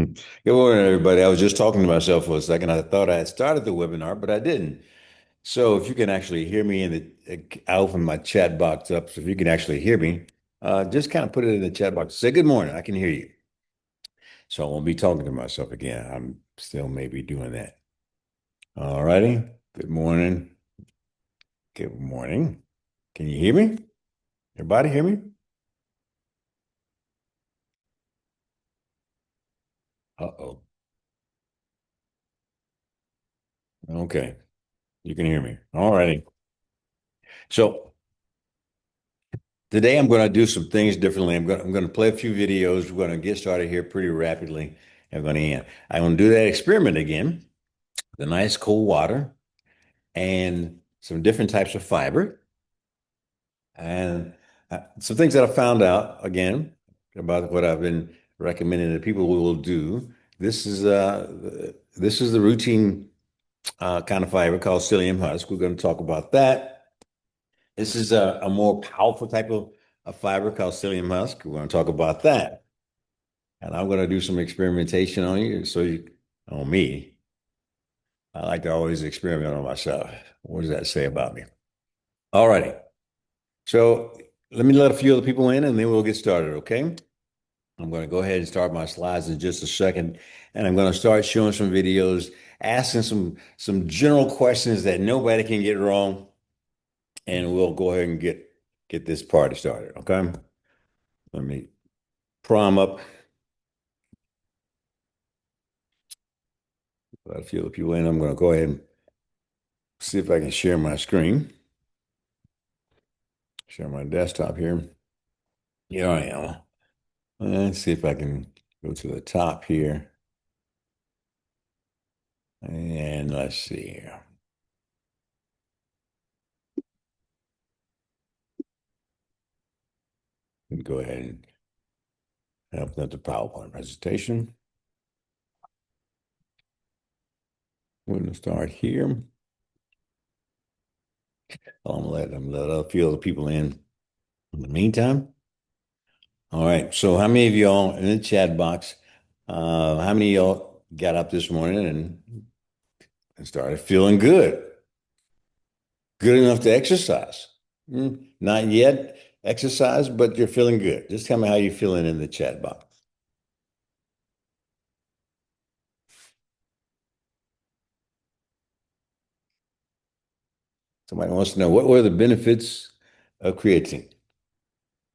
Good morning, everybody. I was just talking to myself for a second. I thought I had started the webinar, but I didn't. So if you can actually hear me I opened my chat box up. So if you can actually hear me, just kind of put it in the chat box. Say good morning. I can hear you. So I won't be talking to myself again. I'm still maybe doing that. All righty. Good morning. Good morning. Can you hear me? Everybody hear me? Uh-oh. Okay. You can hear me. All righty. So today I'm going to do some things differently. I'm going to play a few videos. We're going to get started here pretty rapidly. I'm going to end. I'm going to do that experiment again. The nice cold water and some different types of fiber and some things that I found out again about what I've been recommending that people will do. This is the routine kind of fiber called psyllium husk. We're going to talk about that. This is a more powerful type of fiber called psyllium husk. We're going to talk about that. And I'm going to do some experimentation on you. On me, I like to always experiment on myself. What does that say about me? All righty. So let me let a few other people in and then we'll get started, okay? I'm going to go ahead and start my slides in just a second. And I'm going to start showing some videos, asking some general questions that nobody can get wrong. And we'll go ahead and get this party started, okay? Let me prime up. Let a few other people in. I'm going to go ahead and see if I can share my screen. Share my desktop here. Here I am. Let's see if I can go to the top here. And let's see here. Go ahead and open up the PowerPoint presentation. We're going to start here. I'm gonna let a few other people in the meantime. All right. So how many of y'all in the chat box, how many of y'all got up this morning and started feeling good? Good enough to exercise? Not yet exercise, but you're feeling good. Just tell me how you're feeling in the chat box. Somebody wants to know what were the benefits of creatine?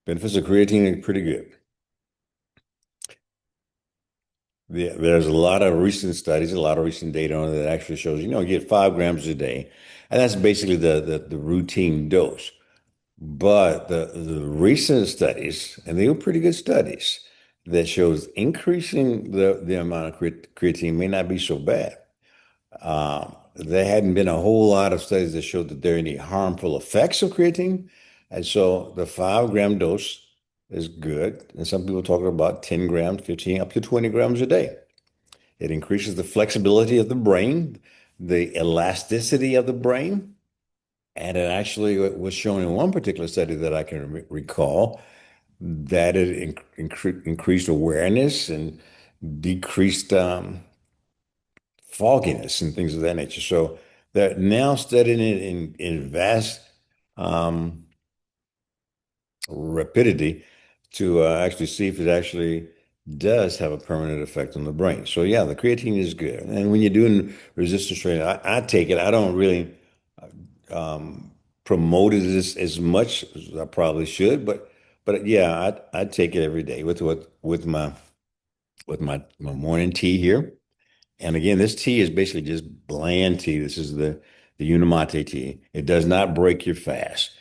Benefits of creatine are pretty good. There's a lot of recent studies, a lot of recent data on it that actually shows, you get 5 grams a day, and that's basically the routine dose. But the recent studies, and they were pretty good studies, that shows increasing the amount of creatine may not be so bad. There hadn't been a whole lot of studies that showed that there are any harmful effects of creatine. And so the 5 gram dose is good. And some people talking about 10 grams, 15, up to 20 grams a day. It increases the flexibility of the brain, the elasticity of the brain. And it actually was shown in one particular study that I can recall that it increased awareness and decreased fogginess and things of that nature. So they're now studying it in vast um, rapidity to actually see if it actually does have a permanent effect on the brain. So yeah, the creatine is good. And when you're doing resistance training, I take it. I don't really um, promote it as much as I probably should, but yeah, I take it every day with my morning tea here. And again, this tea is basically just bland tea. This is the Unamate tea. It does not break your fast.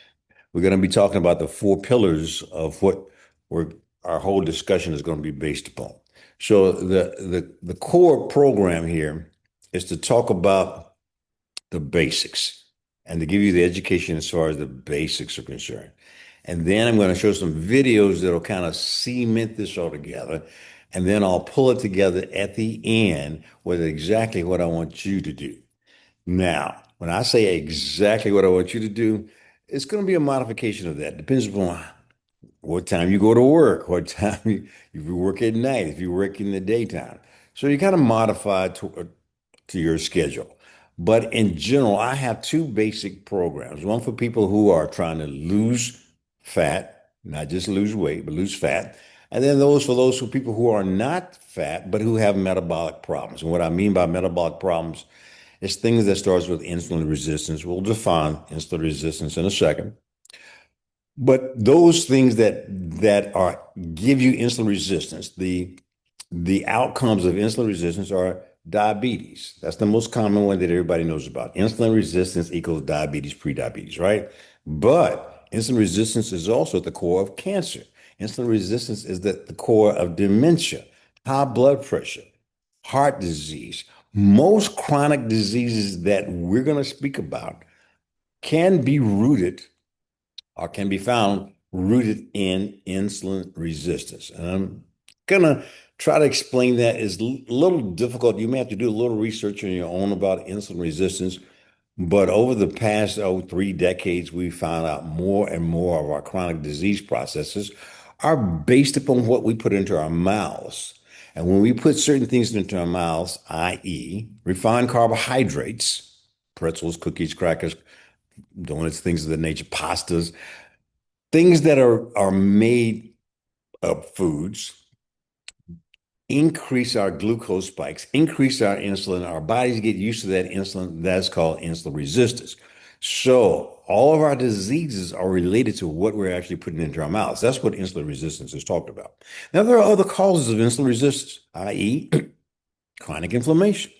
We're going to be talking about the 4 pillars of what we're our whole discussion is going to be based upon. So the core program here is to talk about the basics and to give you the education as far as the basics are concerned. And then I'm going to show some videos that'll kind of cement this all together. And then I'll pull it together at the end with exactly what I want you to do. Now, when I say exactly what I want you to do, it's going to be a modification of that. Depends upon what time you go to work, if you work at night, if you work in the daytime. So you kind of modify to your schedule. But in general, I have two basic programs. One for people who are trying to lose fat, not just lose weight, but lose fat. And then those for those who people who are not fat, but who have metabolic problems. And what I mean by metabolic problems is things that starts with insulin resistance. We'll define insulin resistance in a second. But those things that are give you insulin resistance, the outcomes of insulin resistance are diabetes. That's the most common one that everybody knows about. Insulin resistance equals diabetes, prediabetes, right? But insulin resistance is also at the core of cancer. Insulin resistance is at the core of dementia, high blood pressure, heart disease. Most chronic diseases that we're going to speak about can be rooted or can be found rooted in insulin resistance. And I'm gonna try to explain that. Is a little difficult. You may have to do a little research on your own about insulin resistance. But over the past 3 decades, we found out more and more of our chronic disease processes are based upon what we put into our mouths. And when we put certain things into our mouths, i.e., refined carbohydrates, pretzels, cookies, crackers, donuts, things of that nature, pastas, things that are made of foods increase our glucose spikes, increase our insulin. Our bodies get used to that insulin. That's called insulin resistance. So all of our diseases are related to what we're actually putting into our mouths. That's what insulin resistance is talked about. Now, there are other causes of insulin resistance, i.e., chronic inflammation,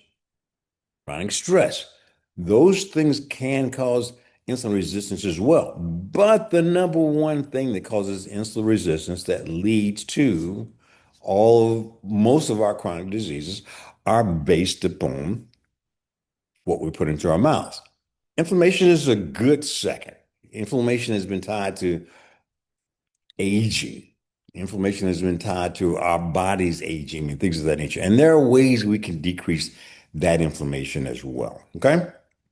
chronic stress. Those things can cause insulin resistance as well. But the number one thing that causes insulin resistance that leads to most of our chronic diseases are based upon what we put into our mouths. Inflammation is a good second. Inflammation has been tied to aging. Inflammation has been tied to our bodies aging and things of that nature. And there are ways we can decrease that inflammation as well. Okay.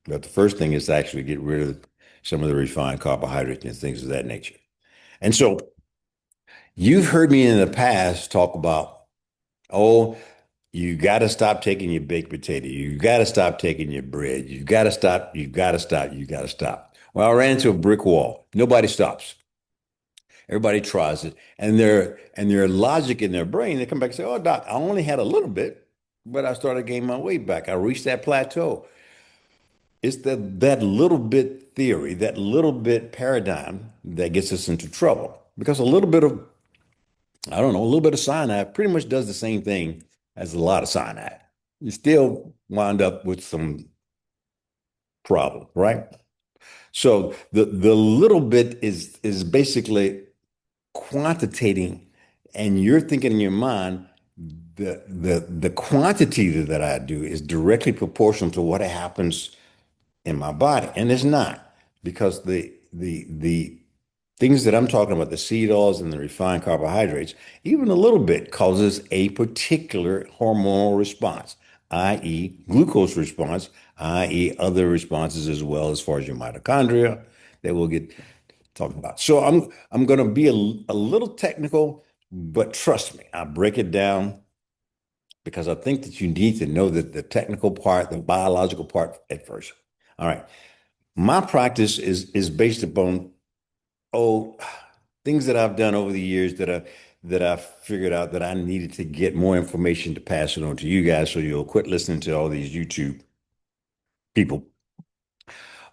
But the first thing is to actually get rid of some of the refined carbohydrates and things of that nature. And so you've heard me in the past talk about, oh, you got to stop taking your baked potato. You got to stop taking your bread. You got to stop. You got to stop. You got to stop. Well, I ran into a brick wall. Nobody stops. Everybody tries it, and their logic in their brain, they come back and say, "Oh, doc, I only had a little bit, but I started gaining my weight back. I reached that plateau." It's that little bit theory, that little bit paradigm that gets us into trouble because a little bit of, I don't know, a little bit of cyanide pretty much does the same thing as a lot of cyanide. You still wind up with some problem, right? So the little bit is basically quantitating, and you're thinking in your mind, the quantity that I do is directly proportional to what happens in my body, and it's not because the things that I'm talking about, the seed oils and the refined carbohydrates, even a little bit causes a particular hormonal response, i.e., glucose response, i.e., other responses as well as far as your mitochondria that we'll get talking about. So I'm going to be a little technical, but trust me, I break it down because I think that you need to know that the technical part, the biological part at first. All right. My practice is based upon oh things that I've done over the years that I figured out that I needed to get more information to pass it on to you guys so you'll quit listening to all these YouTube people.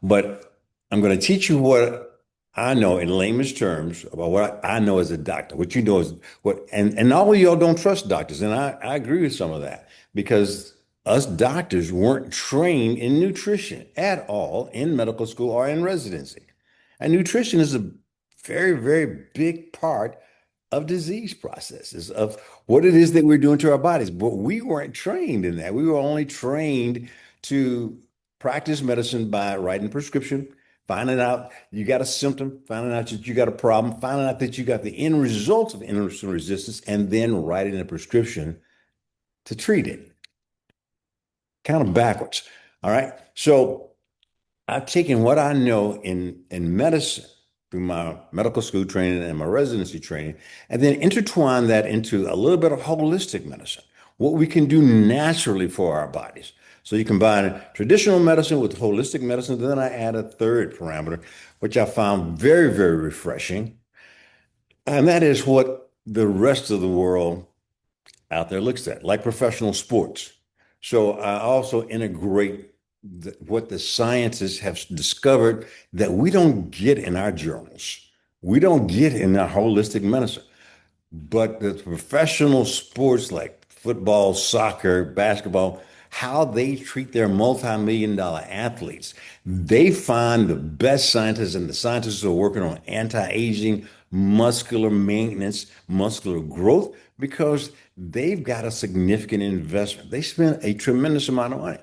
But I'm going to teach you what I know in layman's terms about what I know as a doctor. What you know is what, and all of y'all don't trust doctors, and I agree with some of that because us doctors weren't trained in nutrition at all in medical school or in residency. And nutrition is a very, very big part of disease processes, of what it is that we're doing to our bodies. But we weren't trained in that. We were only trained to practice medicine by writing prescription, finding out you got a symptom, finding out that you got a problem, finding out that you got the end results of insulin resistance, and then writing a prescription to treat it. Kind of backwards. All right. So I've taken what I know in medicine through my medical school training and my residency training, and then intertwine that into a little bit of holistic medicine. what we can do naturally for our bodies. So you combine traditional medicine with holistic medicine. Then I add a third parameter, which I found very, very refreshing. And that is what the rest of the world out there looks at, like professional sports. So I also integrate what the scientists have discovered that we don't get in our journals. We don't get in our holistic medicine. But the professional sports like football, soccer, basketball, how they treat their multi-million-dollar athletes, they find the best scientists, and the scientists are working on anti-aging, muscular maintenance, muscular growth, because they've got a significant investment. They spend a tremendous amount of money.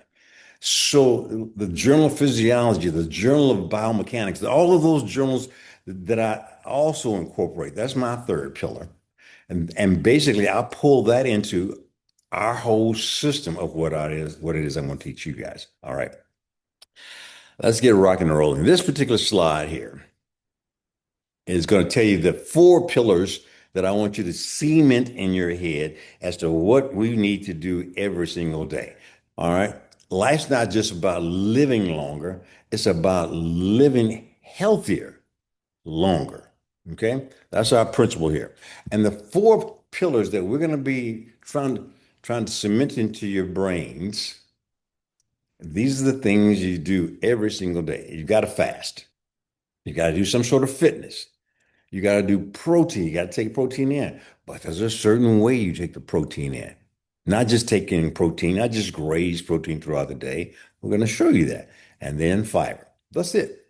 So the Journal of Physiology, the Journal of Biomechanics, all of those journals that I also incorporate, that's my third pillar. And basically, I pull that into our whole system of what it is I'm going to teach you guys. All right, let's get rocking and rolling. This particular slide here is going to tell you the four pillars that I want you to cement in your head as to what we need to do every single day. All right. Life's not just about living longer, it's about living healthier longer. Okay, that's our principle here. And the four pillars that we're going to be trying to cement into your brains, these are the things you do every single day. You got to fast. You got to do some sort of fitness. You got to do protein. You got to take protein in. But there's a certain way you take the protein in. Not just taking protein, not just graze protein throughout the day. We're going to show you that. And then fiber. That's it.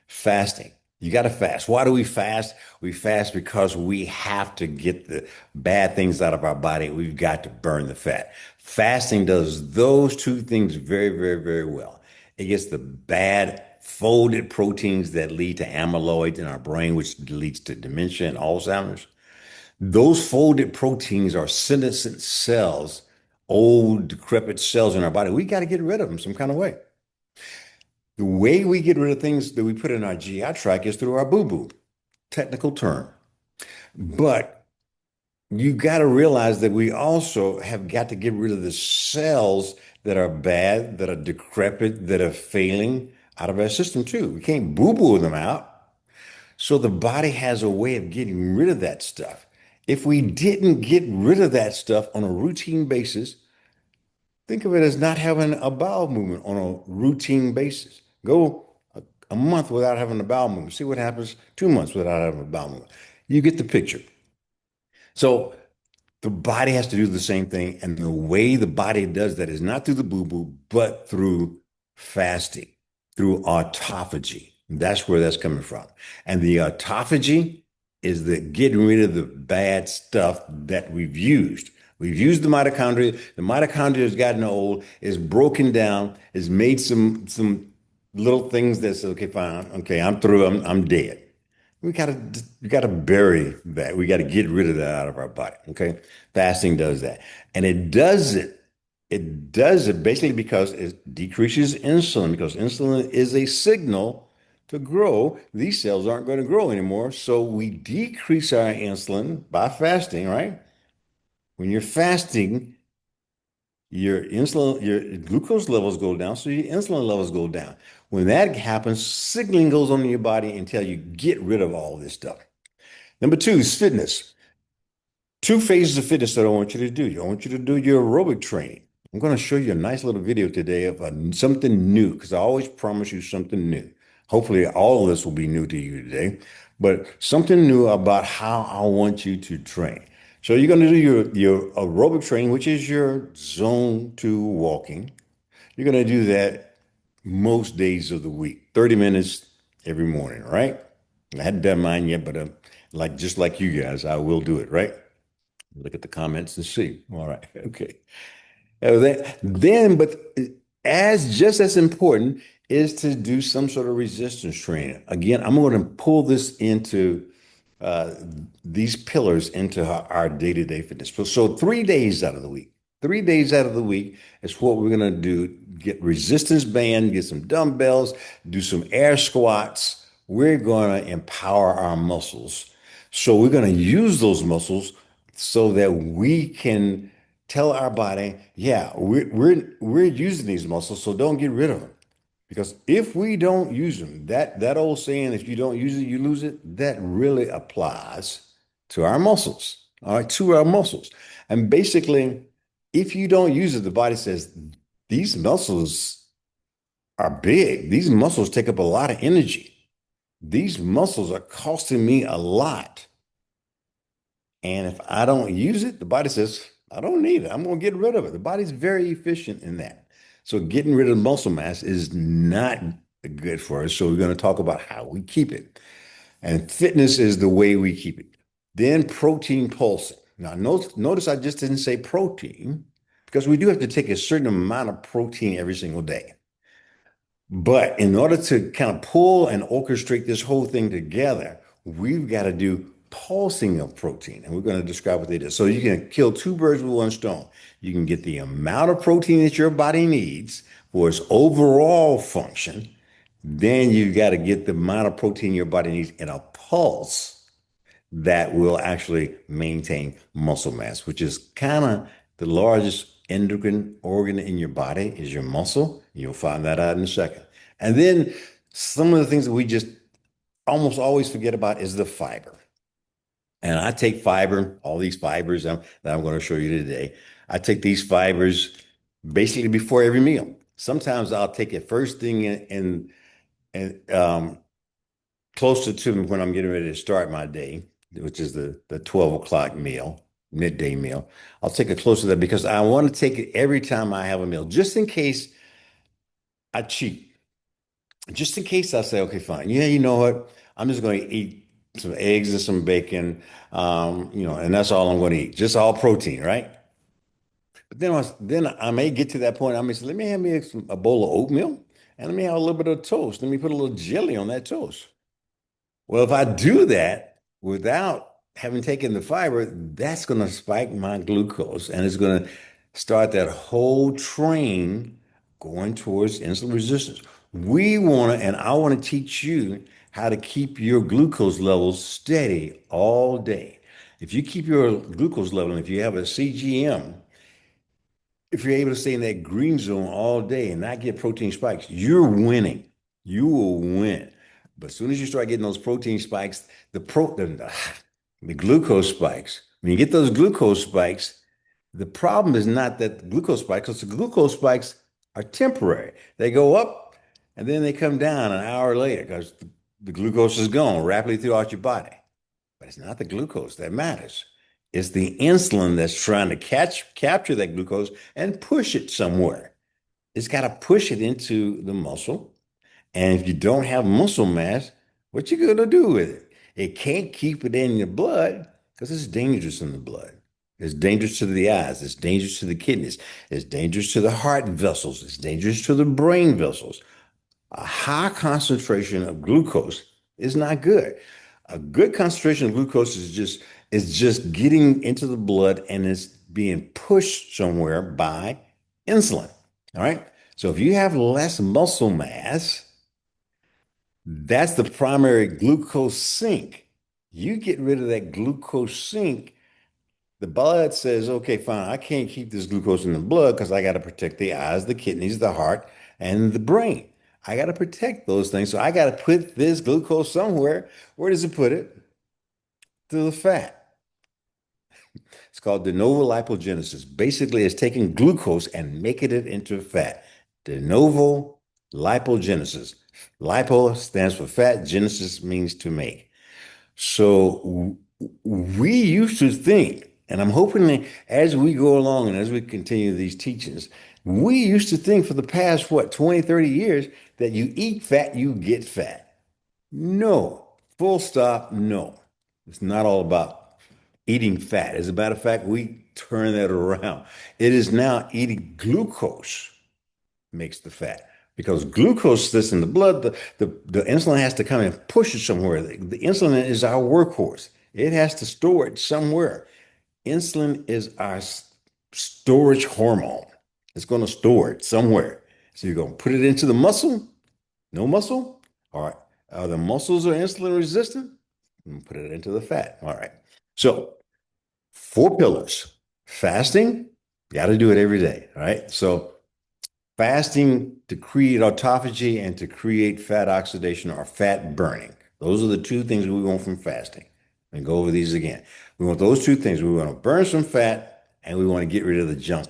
Fasting. You got to fast. Why do we fast? We fast because we have to get the bad things out of our body. We've got to burn the fat. Fasting does those two things very, very, very well. It gets the bad folded proteins that lead to amyloid in our brain, which leads to dementia and Alzheimer's. Those folded proteins are senescent cells, old, decrepit cells in our body. We got to get rid of them some kind of way. The way we get rid of things that we put in our GI tract is through our boo-boo, technical term. But you got to realize that we also have got to get rid of the cells that are bad, that are decrepit, that are failing out of our system too. We can't boo-boo them out. So the body has a way of getting rid of that stuff. If we didn't get rid of that stuff on a routine basis, think of it as not having a bowel movement on a routine basis. Go a month without having a bowel movement. See what happens 2 months without having a bowel movement. You get the picture. So the body has to do the same thing. And the way the body does that is not through the boo-boo, but through fasting, through autophagy. That's where that's coming from. And the autophagy is the getting rid of the bad stuff that we've used. We've used the mitochondria. The mitochondria has gotten old, is broken down, has made some little things that say, okay, fine, okay, I'm through, I'm dead. We gotta bury that. We gotta get rid of that out of our body. Okay. Fasting does that. And it does it basically because it decreases insulin, because insulin is a signal to grow. These cells aren't going to grow anymore. So we decrease our insulin by fasting, right? When you're fasting, your glucose levels go down, so your insulin levels go down. When that happens, signaling goes on in your body until you get rid of all this stuff. Number two is fitness. Two phases of fitness that I want you to do. I want you to do your aerobic training. I'm going to show you a nice little video today of something new, because I always promise you something new. Hopefully, all of this will be new to you today, but something new about how I want you to train. So you're going to do your aerobic training, which is your zone 2 walking. You're going to do that most days of the week, 30 minutes every morning, right? I hadn't done mine yet, but just like you guys, I will do it, right? Look at the comments and see. All right, okay. But as just as important is to do some sort of resistance training. Again, I'm going to pull this into uh, these pillars into our day-to-day fitness. So 3 days out of the week, 3 days out of the week is what we're going to do. Get resistance band, get some dumbbells, do some air squats. We're going to empower our muscles. So we're going to use those muscles so that we can tell our body, yeah, we're using these muscles, so don't get rid of them. Because if we don't use them, that old saying, if you don't use it, you lose it, that really applies to our muscles. All right, to our muscles. And basically, if you don't use it, the body says, these muscles are big. These muscles take up a lot of energy. These muscles are costing me a lot. And if I don't use it, the body says, I don't need it. I'm going to get rid of it. The body's very efficient in that. So getting rid of muscle mass is not good for us. So we're going to talk about how we keep it. And fitness is the way we keep it. Then protein pulsing. Now, notice I just didn't say protein because we do have to take a certain amount of protein every single day. But in order to kind of pull and orchestrate this whole thing together, we've got to do pulsing of protein. And we're going to describe what they do. So you can kill two birds with one stone. You can get the amount of protein that your body needs for its overall function. Then you've got to get the amount of protein your body needs in a pulse that will actually maintain muscle mass, which is kind of the largest endocrine organ in your body is your muscle. You'll find that out in a second. And then some of the things that we just almost always forget about is the fiber. And I take fiber, all these fibers that I'm going to show you today. I take these fibers basically before every meal. Sometimes I'll take it first thing and closer to when I'm getting ready to start my day, which is the 12 o'clock meal, midday meal. I'll take it closer to that because I want to take it every time I have a meal, just in case I cheat. Just in case I say, okay, fine. Yeah, you know what? I'm just going to eat some eggs and some bacon, and that's all I'm going to eat. Just all protein, right? But then I may get to that point. I may say, let me have me a bowl of oatmeal and let me have a little bit of toast. Let me put a little jelly on that toast. Well, if I do that without having taken the fiber, that's going to spike my glucose and it's going to start that whole train going towards insulin resistance. We want to, and I want to teach you how to keep your glucose levels steady all day. If you keep your glucose level, and if you have a CGM, if you're able to stay in that green zone all day and not get protein spikes, you're winning. You will win. But as soon as you start getting those protein spikes, the glucose spikes. When you get those glucose spikes, the problem is not that the glucose spikes, because the glucose spikes are temporary. They go up and then they come down an hour later because the glucose is gone rapidly throughout your body. But it's not the glucose that matters. It's the insulin that's trying to capture that glucose and push it somewhere. It's got to push it into the muscle. And if you don't have muscle mass, what you gonna do with it? It can't keep it in your blood because it's dangerous in the blood. It's dangerous to the eyes. It's dangerous to the kidneys. It's dangerous to the heart vessels. It's dangerous to the brain vessels. A high concentration of glucose is not good. A good concentration of glucose is just getting into the blood and it's being pushed somewhere by insulin. All right. So if you have less muscle mass, that's the primary glucose sink. You get rid of that glucose sink, the blood says, okay, fine, I can't keep this glucose in the blood because I got to protect the eyes, the kidneys, the heart, and the brain. I got to protect those things. So I got to put this glucose somewhere. Where does it put it? To the fat. It's called de novo lipogenesis. Basically, it's taking glucose and making it into fat. De novo lipogenesis. Lipo stands for fat, genesis means to make. So we used to think, and I'm hoping that as we go along and as we continue these teachings, we used to think for the past, what, 20, 30 years that you eat fat, you get fat. No, full stop, no. It's not all about eating fat. As a matter of fact, we turn that around. It is now eating glucose makes the fat. Because glucose sits in the blood, the insulin has to come and push it somewhere. The insulin is our workhorse. It has to store it somewhere. Insulin is our storage hormone. It's going to store it somewhere. So you're going to put it into the muscle, no muscle. All right. Are the muscles are insulin resistant? And put it into the fat. All right. So 4 pillars: fasting, You got to do it every day. All right. So fasting to create autophagy and to create fat oxidation or fat burning. Those are the two things we want from fasting. And go over these again. We want those two things. We want to burn some fat and we want to get rid of the junk.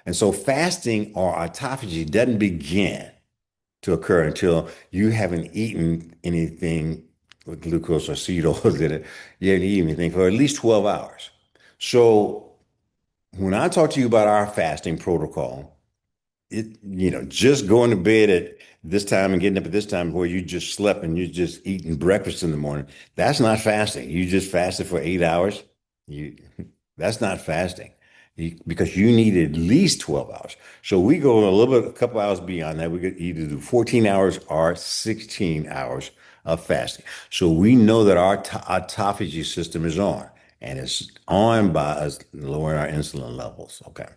And so fasting or autophagy doesn't begin to occur until you haven't eaten anything with glucose or seed oils in it. You haven't eaten anything for at least 12 hours. So when I talk to you about our fasting protocol, just going to bed at this time and getting up at this time where you just slept and you're just eating breakfast in the morning, that's not fasting. You just fasted for 8 hours. You, that's not fasting because you need at least 12 hours. So we go a little bit, a couple hours beyond that. We could either do 14 hours or 16 hours of fasting. So we know that our autophagy system is on and it's on by us lowering our insulin levels. Okay.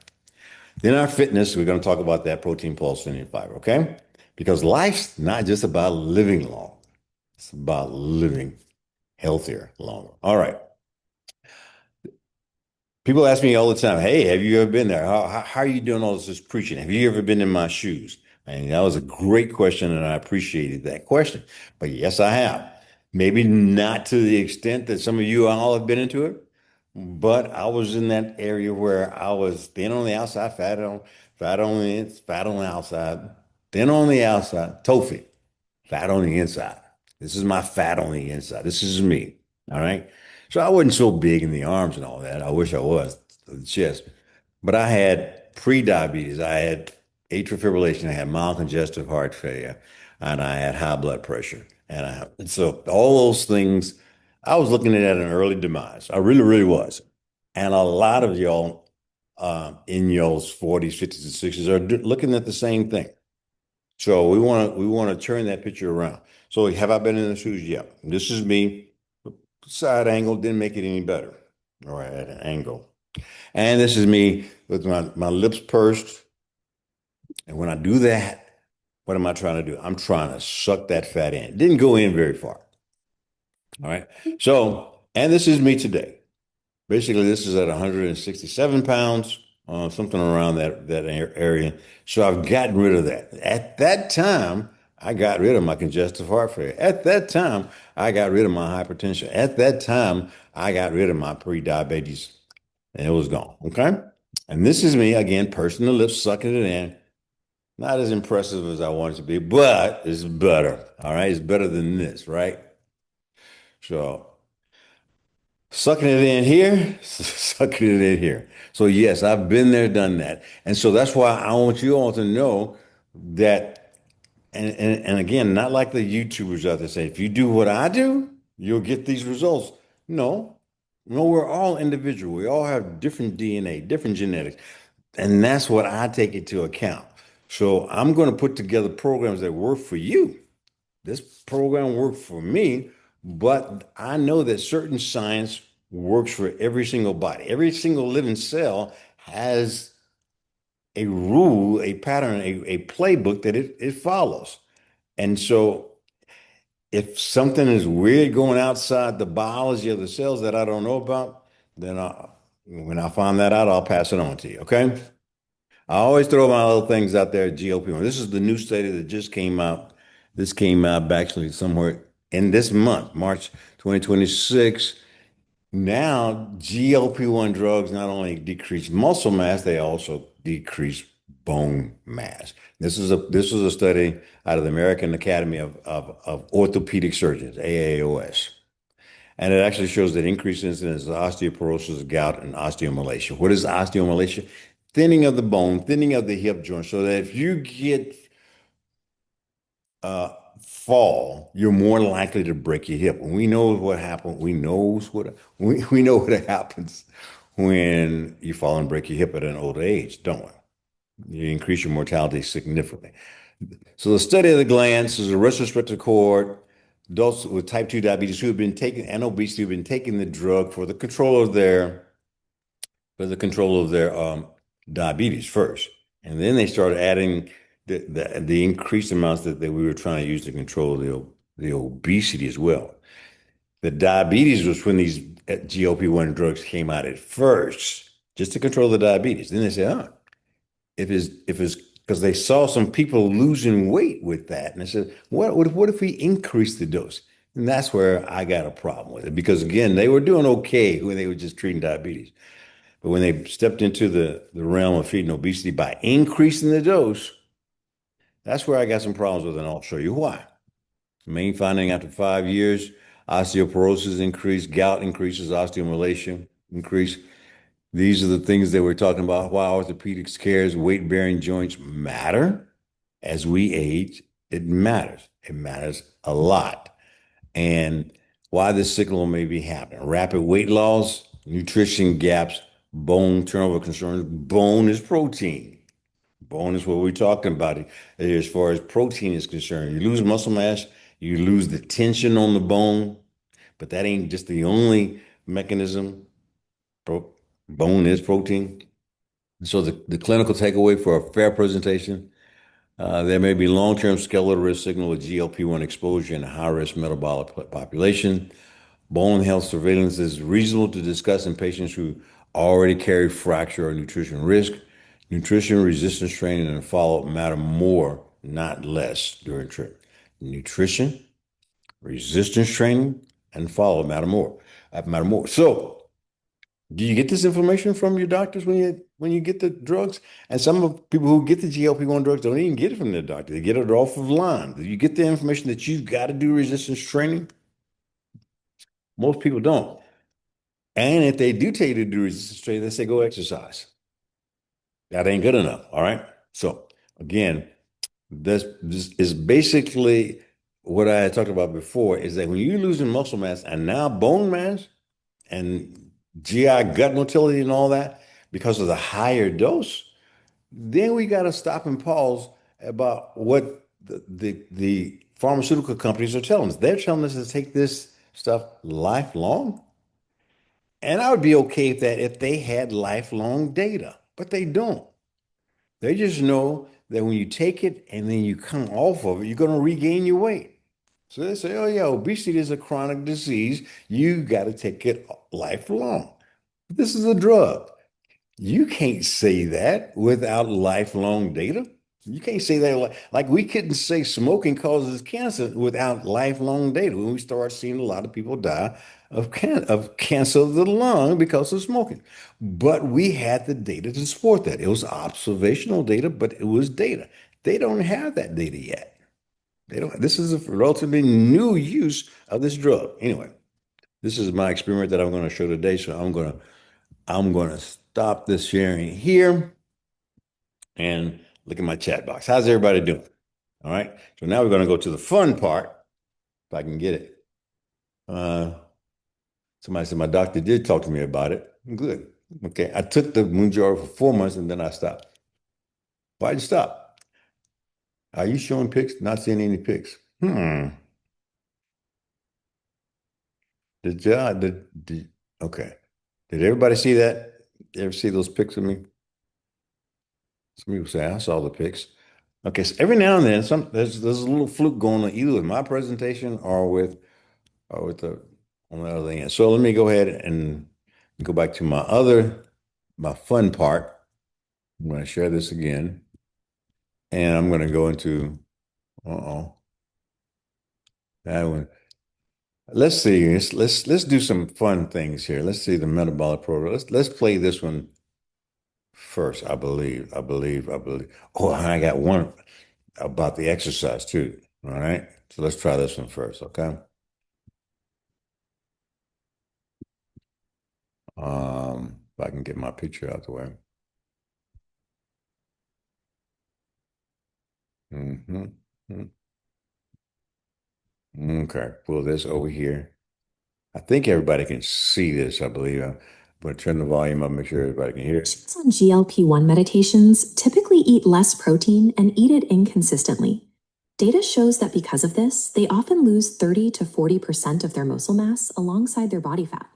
Then our fitness, we're going to talk about that protein pulse and fiber, okay? Because life's not just about living long, it's about living healthier longer. All right. People ask me all the time, hey, have you ever been there? How are you doing all this preaching? Have you ever been in my shoes? And that was a great question, and I appreciated that question. But yes, I have. Maybe not to the extent that some of you all have been into it, but I was in that area where I was thin on the outside, fat on the outside, thin on the outside, tofu, fat on the inside. This is my fat on the inside. This is me. All right. So I wasn't so big in the arms and all that. I wish I was, the chest. But I had pre-diabetes. I had atrial fibrillation. I had mild congestive heart failure, and I had high blood pressure. So all those things, I was looking at an early demise. I really, really was. And a lot of y'all in y'all's 40s, 50s, and 60s are looking at the same thing. So we want to turn that picture around. So have I been in the shoes? Yeah. This is me. Side angle didn't make it any better. All right, at an angle. And this is me with my lips pursed. And when I do that, what am I trying to do? I'm trying to suck that fat in. It didn't go in very far. All right. So, and this is me today. Basically, this is at 167 pounds, something around that area. So I've gotten rid of that. At that time, I got rid of my congestive heart failure. At that time, I got rid of my hypertension. At that time, I got rid of my pre-diabetes, and it was gone. Okay. And this is me again, pursing the lips, sucking it in. Not as impressive as I want it to be, but it's better. All right. It's better than this, right? So sucking it in here, sucking it in here. So yes, I've been there, done that. And so that's why I want you all to know that, and again, not like the YouTubers out there say, if you do what I do, you'll get these results. No, no, we're all individual. We all have different DNA, different genetics. And that's what I take into account. So I'm going to put together programs that work for you. This program worked for me, but I know that certain science works for every single body. Every single living cell has a rule, a pattern, a playbook that it follows. And so if something is weird going outside the biology of the cells that I don't know about, then when I find that out, I'll pass it on to you. Okay. I always throw my little things out there at GLP-1. This is the new study that just came out. This came out actually somewhere in this month, March 2026. Now, GLP-1 drugs not only decrease muscle mass, they also decrease bone mass. This was a study out of the American Academy of Orthopedic Surgeons, AAOS. And it actually shows that increased incidence of osteoporosis, gout, and osteomalacia. What is osteomalacia? Thinning of the bone, thinning of the hip joint, so that if you get fall, you're more likely to break your hip. And we know what happened. We know what happens when you fall and break your hip at an old age, don't we? You increase your mortality significantly. So the study of the glands is a retrospective cohort. Adults with type 2 diabetes who have been taking and obesity who have been taking the drug for the control of their diabetes first, and then they started adding the increased amounts that we were trying to use to control the obesity as well. The diabetes was when these GLP-1 drugs came out at first, just to control the diabetes. Then they say, oh, if it's because they saw some people losing weight with that, and they said, what if we increase the dose? And that's where I got a problem with it because again, they were doing okay when they were just treating diabetes, but when they stepped into the realm of treating obesity by increasing the dose, that's where I got some problems with, and I'll show you why. Main finding after 5 years, osteoporosis increased, gout increases, osteomalacia increase. These are the things that we're talking about. Why orthopedics cares, weight-bearing joints matter as we age. It matters. It matters a lot. And why this signal may be happening. Rapid weight loss, nutrition gaps, bone turnover concerns. Bone is protein. Bone is what we're talking about as far as protein is concerned. You lose muscle mass, you lose the tension on the bone, but that ain't just the only mechanism. Pro Bone is protein. So the clinical takeaway for a fair presentation, there may be long-term skeletal risk signal with GLP-1 exposure in a high-risk metabolic population. Bone health surveillance is reasonable to discuss in patients who already carry fracture or nutrition risk. Nutrition, resistance training, and follow-up matter more, not less during treatment. Nutrition, resistance training, and follow-up matter more. So, do you get this information from your doctors when you get the drugs? And some of people who get the GLP-1 drugs don't even get it from their doctor. They get it off of line. Do you get the information that you've got to do resistance training? Most people don't. And if they do tell you to do resistance training, they say go exercise. That ain't good enough. All right. So again, this is basically what I had talked about before is that when you're losing muscle mass and now bone mass and GI gut motility and all that because of the higher dose, then we got to stop and pause about what the pharmaceutical companies are telling us. They're telling us to take this stuff lifelong. And I would be okay with that if they had lifelong data, but they don't. They just know that when you take it and then you come off of it, you're going to regain your weight. So they say, oh, yeah, obesity is a chronic disease. You got to take it lifelong. This is a drug. You can't say that without lifelong data. You can't say that like we couldn't say smoking causes cancer without lifelong data. When we start seeing a lot of people die of cancer of the lung because of smoking. But we had the data to support that. It was observational data, but it was data. They don't have that data yet. They don't. This is a relatively new use of this drug. Anyway, this is my experiment that I'm going to show today. So I'm going to stop this sharing here and look at my chat box. How's everybody doing? All right. So now we're going to go to the fun part, if I can get it. Uh, Somebody said my doctor did talk to me about it. Good. Okay. I took the Mounjaro for 4 months and then I stopped. Why'd you stop? Are you showing pics? Not seeing any pics. Did you? Okay. Did everybody see that? Ever see those pics of me? Some people say I saw the pics. Okay, so every now and then, there's a little fluke going on either with my presentation or with the on the other end. So let me go ahead and go back to my fun part. I'm going to share this again, and I'm going to go into that one. Let's see. Let's do some fun things here. Let's see the metabolic program. Let's play this one first. I believe. Oh, and I got one about the exercise too. All right. So let's try this one first, okay? If I can get my picture out the way. hmm Okay, pull this over here. I think everybody can see this, I believe. I'm going to turn the volume up, make sure everybody can hear it. Patients on GLP-1 medications typically eat less protein and eat it inconsistently. Data shows that because of this, they often lose 30 to 40% of their muscle mass alongside their body fat.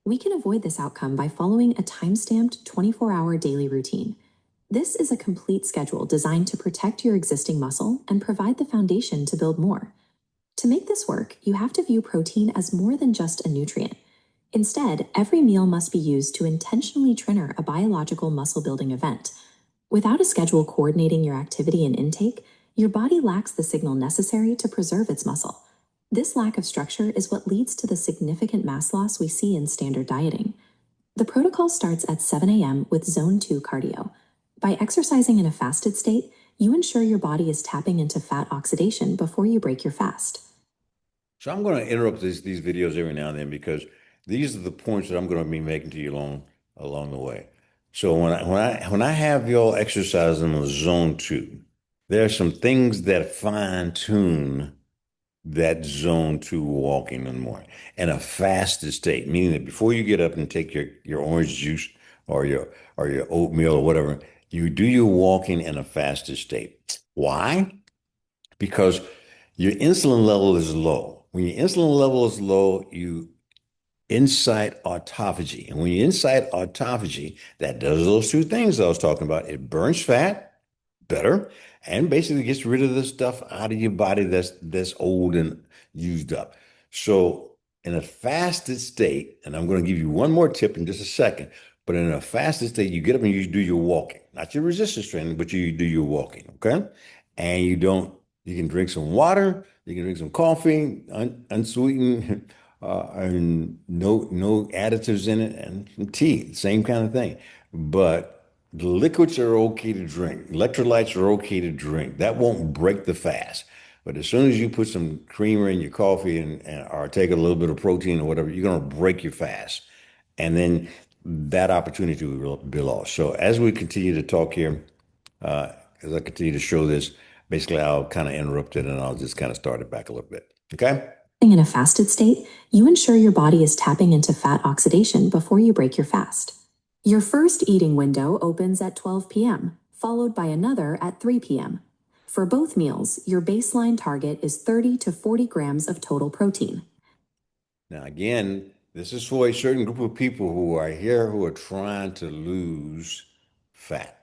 We can avoid this outcome by following a time-stamped 24-hour daily routine. This is a complete schedule designed to protect your existing muscle and provide the foundation to build more. To make this work, you have to view protein as more than just a nutrient. Instead, every meal must be used to intentionally trigger a biological muscle building event. Without a schedule coordinating your activity and intake, your body lacks the signal necessary to preserve its muscle. This lack of structure is what leads to the significant mass loss we see in standard dieting. The protocol starts at 7 a.m. with Zone 2 cardio. By exercising in a fasted state, you ensure your body is tapping into fat oxidation before you break your fast. So I'm going to interrupt these videos every now and then because these are the points that I'm going to be making to you along the way. So when I have y'all exercising on zone two, there are some things that fine tune that zone two walking in the morning in a fasted state, meaning that before you get up and take your orange juice or your oatmeal or whatever, you do your walking in a fasted state. Why? Because your insulin level is low. When your insulin level is low, you incite autophagy. And when you incite autophagy, that does those two things I was talking about. It burns fat better and basically gets rid of the stuff out of your body that's old and used up. So in a fasted state, and I'm going to give you one more tip in just a second, but in a fasted state, you get up and you do your walking, not your resistance training, but you do your walking, okay? And you can drink some water, you can drink some coffee, unsweetened, and no additives in it, and some tea, same kind of thing. But the liquids are okay to drink. Electrolytes are okay to drink. That won't break the fast. But as soon as you put some creamer in your coffee or take a little bit of protein or whatever, you're going to break your fast. And then that opportunity will be lost. So as we continue to talk here, as I continue to show this, basically I'll kind of interrupt it and I'll just kind of start it back a little bit. Okay? In a fasted state, you ensure your body is tapping into fat oxidation before you break your fast. Your first eating window opens at 12 p.m., followed by another at 3 p.m. For both meals, your baseline target is 30 to 40 grams of total protein. Now, again, this is for a certain group of people who are here who are trying to lose fat.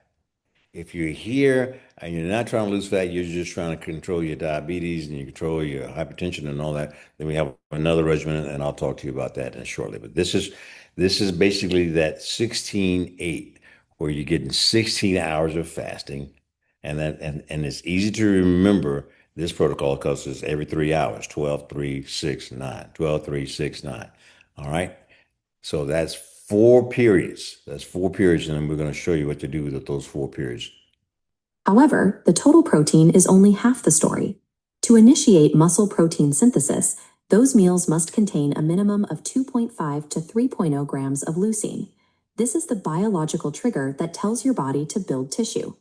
If you're here and you're not trying to lose fat, you're just trying to control your diabetes and you control your hypertension and all that, then we have another regimen, and I'll talk to you about that shortly. But this is basically that 16-8, where you're getting 16 hours of fasting, and it's easy to remember this protocol because it's every 3 hours, 12, 3, 6, 9, 12, 3, 6, 9. All right. So that's 4 periods. That's 4 periods, and then we're going to show you what to do with those 4 periods. However, the total protein is only half the story. To initiate muscle protein synthesis, those meals must contain a minimum of 2.5 to 3.0 grams of leucine. This is the biological trigger that tells your body to build tissue.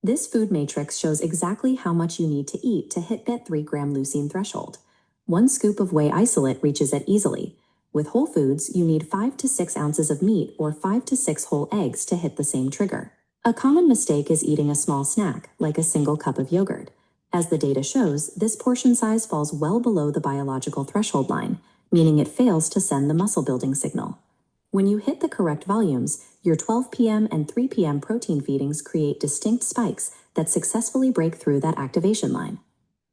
This food matrix shows exactly how much you need to eat to hit that 3-gram leucine threshold. 1 scoop of whey isolate reaches it easily. With whole foods, you need 5 to 6 ounces of meat or 5 to 6 whole eggs to hit the same trigger. A common mistake is eating a small snack, like a single cup of yogurt. As the data shows, this portion size falls well below the biological threshold line, meaning it fails to send the muscle building signal. When you hit the correct volumes, your 12 p.m. and 3 p.m. protein feedings create distinct spikes that successfully break through that activation line.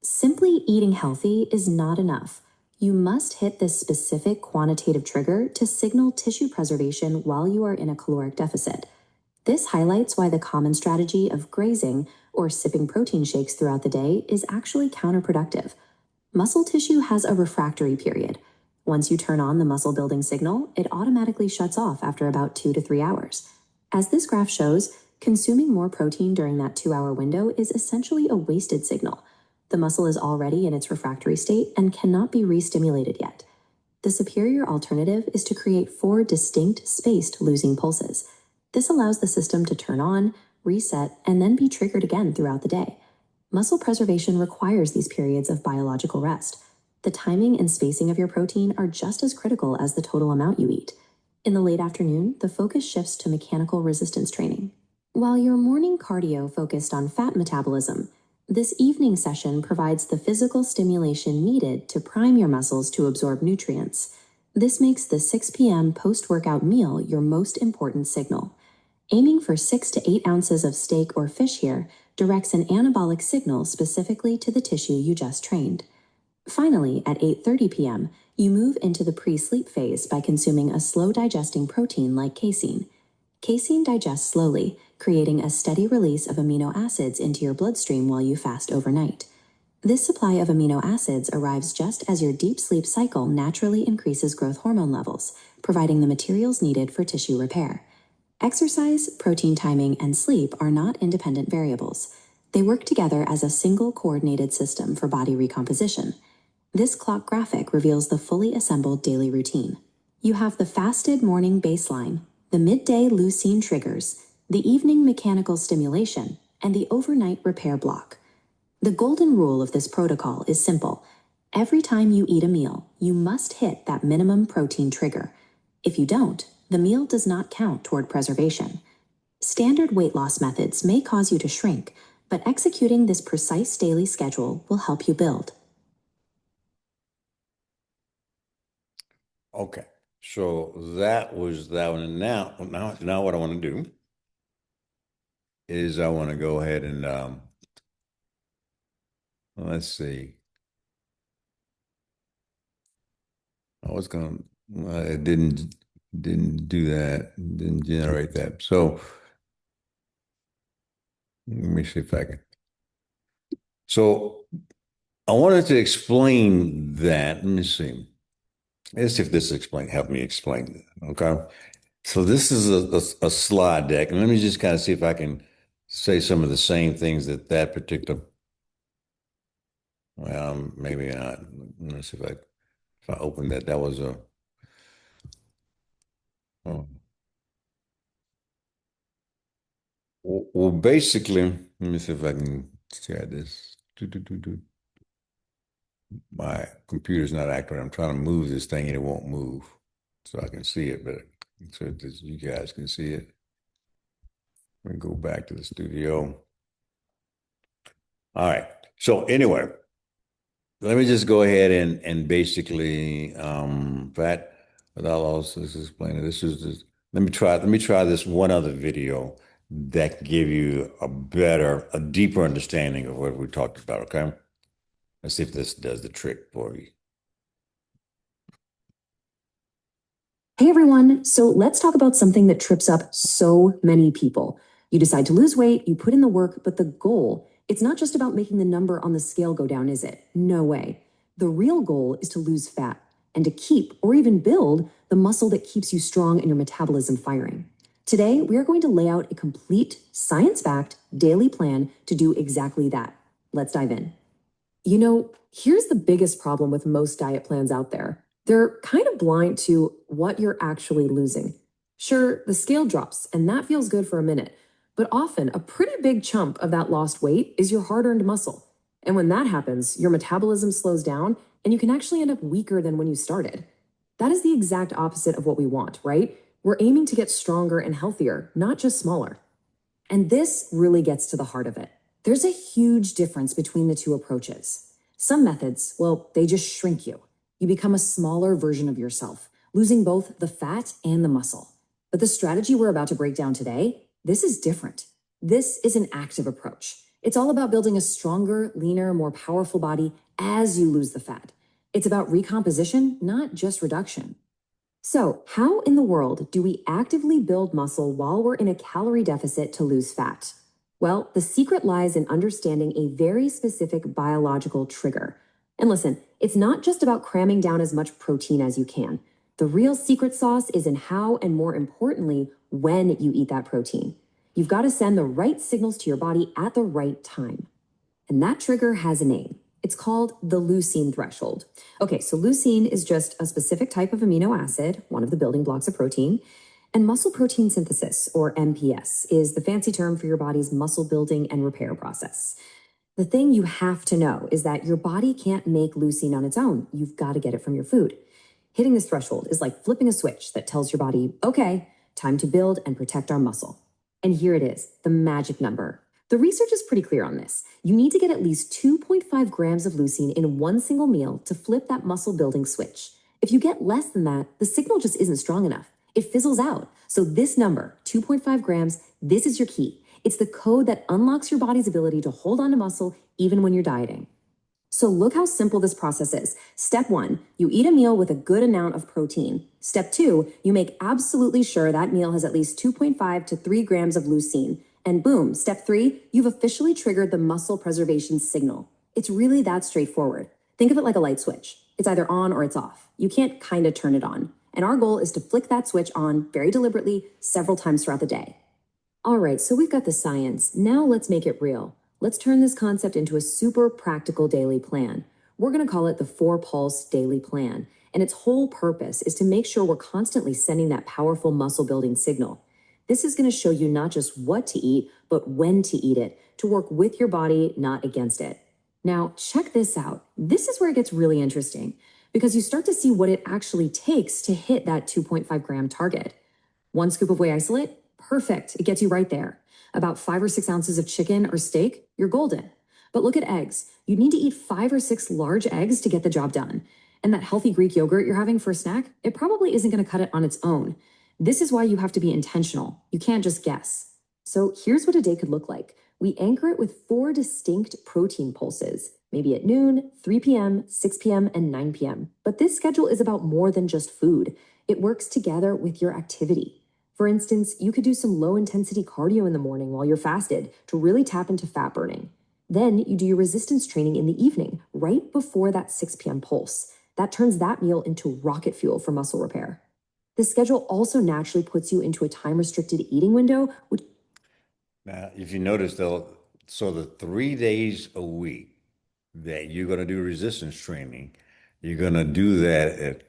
Simply eating healthy is not enough. You must hit this specific quantitative trigger to signal tissue preservation while you are in a caloric deficit. This highlights why the common strategy of grazing or sipping protein shakes throughout the day is actually counterproductive. Muscle tissue has a refractory period. Once you turn on the muscle building signal, it automatically shuts off after about 2 to 3 hours. As this graph shows, consuming more protein during that 2-hour window is essentially a wasted signal. The muscle is already in its refractory state and cannot be re-stimulated yet. The superior alternative is to create 4 distinct, spaced losing pulses. This allows the system to turn on, reset, and then be triggered again throughout the day. Muscle preservation requires these periods of biological rest. The timing and spacing of your protein are just as critical as the total amount you eat. In the late afternoon, the focus shifts to mechanical resistance training. While your morning cardio focused on fat metabolism, this evening session provides the physical stimulation needed to prime your muscles to absorb nutrients. This makes the 6 p.m. post-workout meal your most important signal. Aiming for 6 to 8 ounces of steak or fish here directs an anabolic signal specifically to the tissue you just trained. Finally, at 8:30 p.m., you move into the pre-sleep phase by consuming a slow-digesting protein like casein. Casein digests slowly, creating a steady release of amino acids into your bloodstream while you fast overnight. This supply of amino acids arrives just as your deep sleep cycle naturally increases growth hormone levels, providing the materials needed for tissue repair. Exercise, protein timing, and sleep are not independent variables. They work together as a single coordinated system for body recomposition. This clock graphic reveals the fully assembled daily routine. You have the fasted morning baseline, the midday leucine triggers, the evening mechanical stimulation, and the overnight repair block. The golden rule of this protocol is simple. Every time you eat a meal, you must hit that minimum protein trigger. If you don't, the meal does not count toward preservation. Standard weight loss methods may cause you to shrink, but executing this precise daily schedule will help you build. Okay, so that was that one. And now what I want to do is I want to go ahead and let's see. I was gonna, it didn't do that, didn't generate that. So let me see if I can. So I wanted to explain that. Let me see. Let's see if this explain help me explain it. Okay. So this is a slide deck, and let me just kind of see if I can say some of the same things that that particular. Well, maybe not. Let me see if I open that. That was a. Oh. Well, basically, let me see if I can share this. My computer's not active. I'm trying to move this thing and it won't move. So I can see it, but so that you guys can see it. Let me go back to the studio. All right. So anyway, let me just go ahead and basically that without also explaining this is just, let me try this one other video that can give you a deeper understanding of what we talked about, okay? Let's see if this does the trick for you. Hey everyone, so let's talk about something that trips up so many people. You decide to lose weight, you put in the work, but the goal, it's not just about making the number on the scale go down, is it? No way. The real goal is to lose fat and to keep or even build the muscle that keeps you strong and your metabolism firing. Today, we are going to lay out a complete, science-backed daily plan to do exactly that. Let's dive in. You know, here's the biggest problem with most diet plans out there. They're kind of blind to what you're actually losing. Sure, the scale drops, and that feels good for a minute, but often a pretty big chunk of that lost weight is your hard-earned muscle. And when that happens, your metabolism slows down, and you can actually end up weaker than when you started. That is the exact opposite of what we want, right? We're aiming to get stronger and healthier, not just smaller. And this really gets to the heart of it. There's a huge difference between the two approaches. Some methods, well, they just shrink you. You become a smaller version of yourself, losing both the fat and the muscle. But the strategy we're about to break down today, this is different. This is an active approach. It's all about building a stronger, leaner, more powerful body as you lose the fat. It's about recomposition, not just reduction. So, how in the world do we actively build muscle while we're in a calorie deficit to lose fat? Well, the secret lies in understanding a very specific biological trigger. And listen, it's not just about cramming down as much protein as you can. The real secret sauce is in how, and more importantly, when you eat that protein. You've got to send the right signals to your body at the right time. And that trigger has a name. It's called the leucine threshold. Okay, so leucine is just a specific type of amino acid, one of the building blocks of protein. And muscle protein synthesis, or MPS, is the fancy term for your body's muscle building and repair process. The thing you have to know is that your body can't make leucine on its own. You've got to get it from your food. Hitting this threshold is like flipping a switch that tells your body, okay, time to build and protect our muscle. And here it is, the magic number. The research is pretty clear on this. You need to get at least 2.5 grams of leucine in one single meal to flip that muscle building switch. If you get less than that, the signal just isn't strong enough. It fizzles out. So this number, 2.5 grams, this is your key. It's the code that unlocks your body's ability to hold on to muscle even when you're dieting. So look how simple this process is. Step one, you eat a meal with a good amount of protein. Step two, you make absolutely sure that meal has at least 2.5 to 3 grams of leucine. And boom, step three, you've officially triggered the muscle preservation signal. It's really that straightforward. Think of it like a light switch. It's either on or it's off. You can't kind of turn it on. And our goal is to flick that switch on very deliberately several times throughout the day. All right, so we've got the science. Now let's make it real. Let's turn this concept into a super practical daily plan. We're going to call it the 4Pulse Daily Plan. And its whole purpose is to make sure we're constantly sending that powerful muscle building signal. This is going to show you not just what to eat, but when to eat it, to work with your body, not against it. Now, check this out. This is where it gets really interesting because you start to see what it actually takes to hit that 2.5 gram target. 1 scoop of whey isolate, perfect. It gets you right there. About 5 or 6 ounces of chicken or steak, you're golden. But look at eggs. You need to eat 5 or 6 large eggs to get the job done. And that healthy Greek yogurt you're having for a snack, it probably isn't going to cut it on its own. This is why you have to be intentional. You can't just guess. So here's what a day could look like. We anchor it with 4 distinct protein pulses, maybe at noon, 3 p.m., 6 p.m., and 9 p.m. But this schedule is about more than just food. It works together with your activity. For instance, you could do some low-intensity cardio in the morning while you're fasted to really tap into fat burning. Then you do your resistance training in the evening, right before that 6 p.m. pulse. That turns that meal into rocket fuel for muscle repair. The schedule also naturally puts you into a time-restricted eating window, which Now, if you notice though, so the 3 days a week that you're going to do resistance training, you're going to do that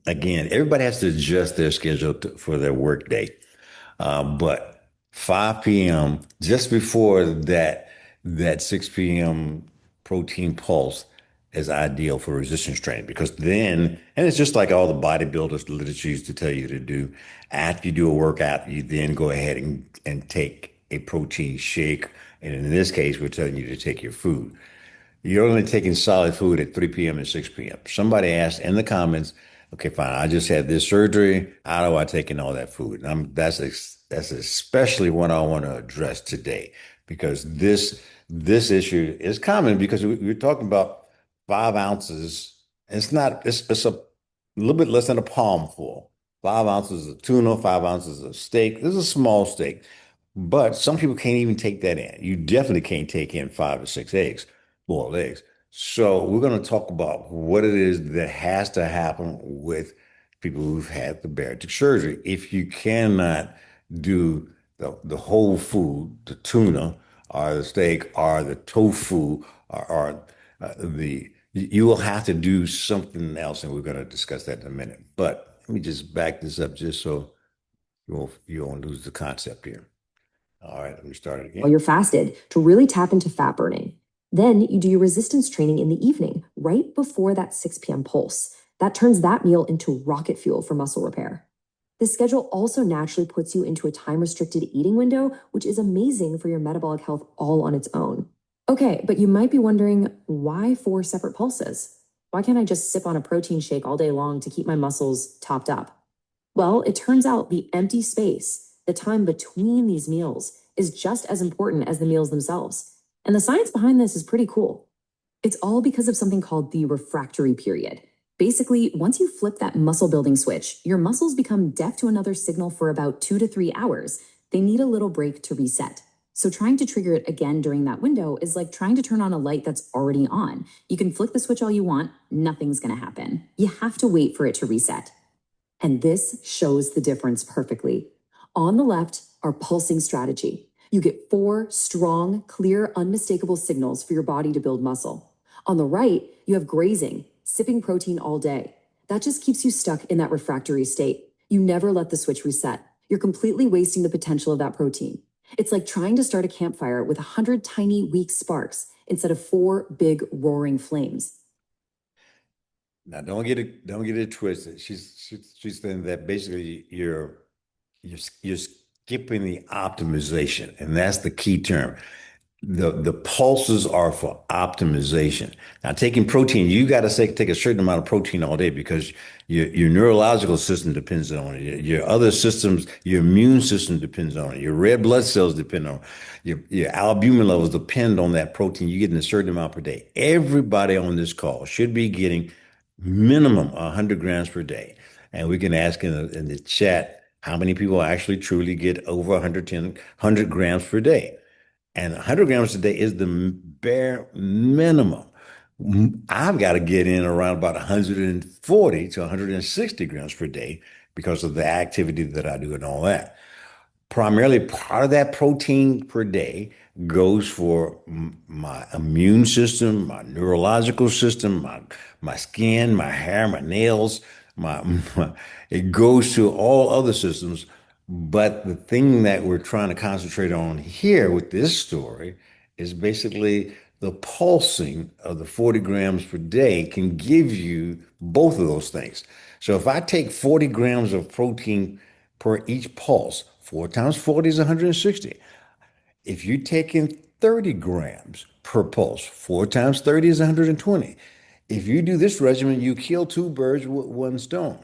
again, everybody has to adjust their schedule for their work day. But 5 p.m., just before that 6 p.m. protein pulse is ideal for resistance training because then, and it's just like all the bodybuilders the literature used to tell you to do. After you do a workout, you then go ahead and take a protein shake. And in this case, we're telling you to take your food. You're only taking solid food at 3 p.m. and 6 p.m. Somebody asked in the comments, okay, fine, I just had this surgery. How do I take in all that food? And that's especially what I want to address today because this issue is common because we're talking about 5 ounces. It's not, it's a little bit less than a palm full. 5 ounces of tuna, 5 ounces of steak. This is a small steak, but some people can't even take that in. You definitely can't take in 5 or 6 eggs boiled eggs. So we're going to talk about what it is that has to happen with people who've had the bariatric surgery. If you cannot do the whole food, the tuna or the steak or the tofu or you will have to do something else, and we're going to discuss that in a minute. But let me just back this up just so you won't lose the concept here. All right, let me start it again. While you're fasted to really tap into fat burning. Then you do your resistance training in the evening, right before that 6 p.m. pulse. That turns that meal into rocket fuel for muscle repair. This schedule also naturally puts you into a time-restricted eating window, which is amazing for your metabolic health all on its own. Okay, but you might be wondering, why 4 separate pulses? Why can't I just sip on a protein shake all day long to keep my muscles topped up? Well, it turns out the empty space, the time between these meals, is just as important as the meals themselves. And the science behind this is pretty cool. It's all because of something called the refractory period. Basically, once you flip that muscle building switch, your muscles become deaf to another signal for about 2 to 3 hours. They need a little break to reset. So trying to trigger it again during that window is like trying to turn on a light that's already on. You can flick the switch all you want, nothing's going to happen. You have to wait for it to reset. And this shows the difference perfectly. On the left are pulsing strategy. You get 4 strong, clear, unmistakable signals for your body to build muscle. On the right, you have grazing, sipping protein all day. That just keeps you stuck in that refractory state. You never let the switch reset. You're completely wasting the potential of that protein. It's like trying to start a campfire with 100 tiny, weak sparks instead of 4 big, roaring flames. Now, don't get it twisted. She's saying that basically you're skipping the optimization, and that's the key term. The pulses are for optimization. Now, taking protein, you got to take a certain amount of protein all day because your neurological system depends on it. Your other systems, your immune system depends on it. Your red blood cells depend on it. Your albumin levels depend on that protein. You get in a certain amount per day. Everybody on this call should be getting minimum 100 grams per day. And we can ask in the chat how many people actually truly get over 100 grams per day. And 100 grams a day is the bare minimum. I've got to get in around about 140 to 160 grams per day because of the activity that I do and all that. Primarily, part of that protein per day goes for my immune system, my neurological system, my skin, my hair, my nails, it goes to all other systems. But the thing that we're trying to concentrate on here with this story is basically the pulsing of the 40 grams per day can give you both of those things. So if I take 40 grams of protein per each pulse, 4 times 40 is 160. If you're taking 30 grams per pulse, 4 times 30 is 120. If you do this regimen, you kill two birds with one stone.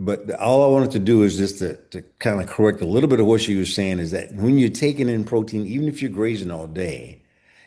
But all I wanted to do is just to kind of correct a little bit of what she was saying is that when you're taking in protein, even if you're grazing all day,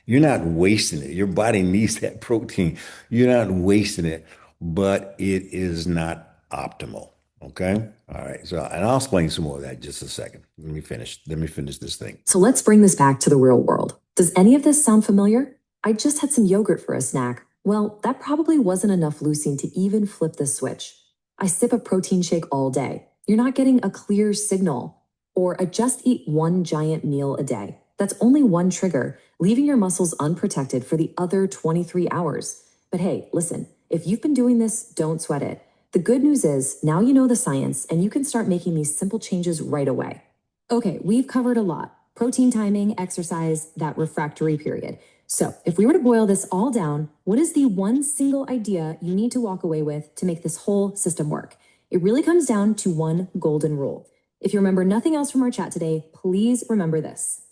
you're not wasting it. Your body needs that protein. You're not wasting it, but it is not optimal. Okay. All right. So, and I'll explain some more of that in just a second. Let me finish. Let me finish this thing. So let's bring this back to the real world. Does any of this sound familiar? I just had some yogurt for a snack. Well, that probably wasn't enough leucine to even flip the switch. I sip a protein shake all day. You're not getting a clear signal. Or I just eat one giant meal a day. That's only one trigger, leaving your muscles unprotected for the other 23 hours. But hey, listen, if you've been doing this, don't sweat it. The good news is now you know the science and you can start making these simple changes right away. Okay, we've covered a lot. Protein timing, exercise, that refractory period. So, if we were to boil this all down, what is the one single idea you need to walk away with to make this whole system work? It really comes down to one golden rule. If you remember nothing else from our chat today, please remember this.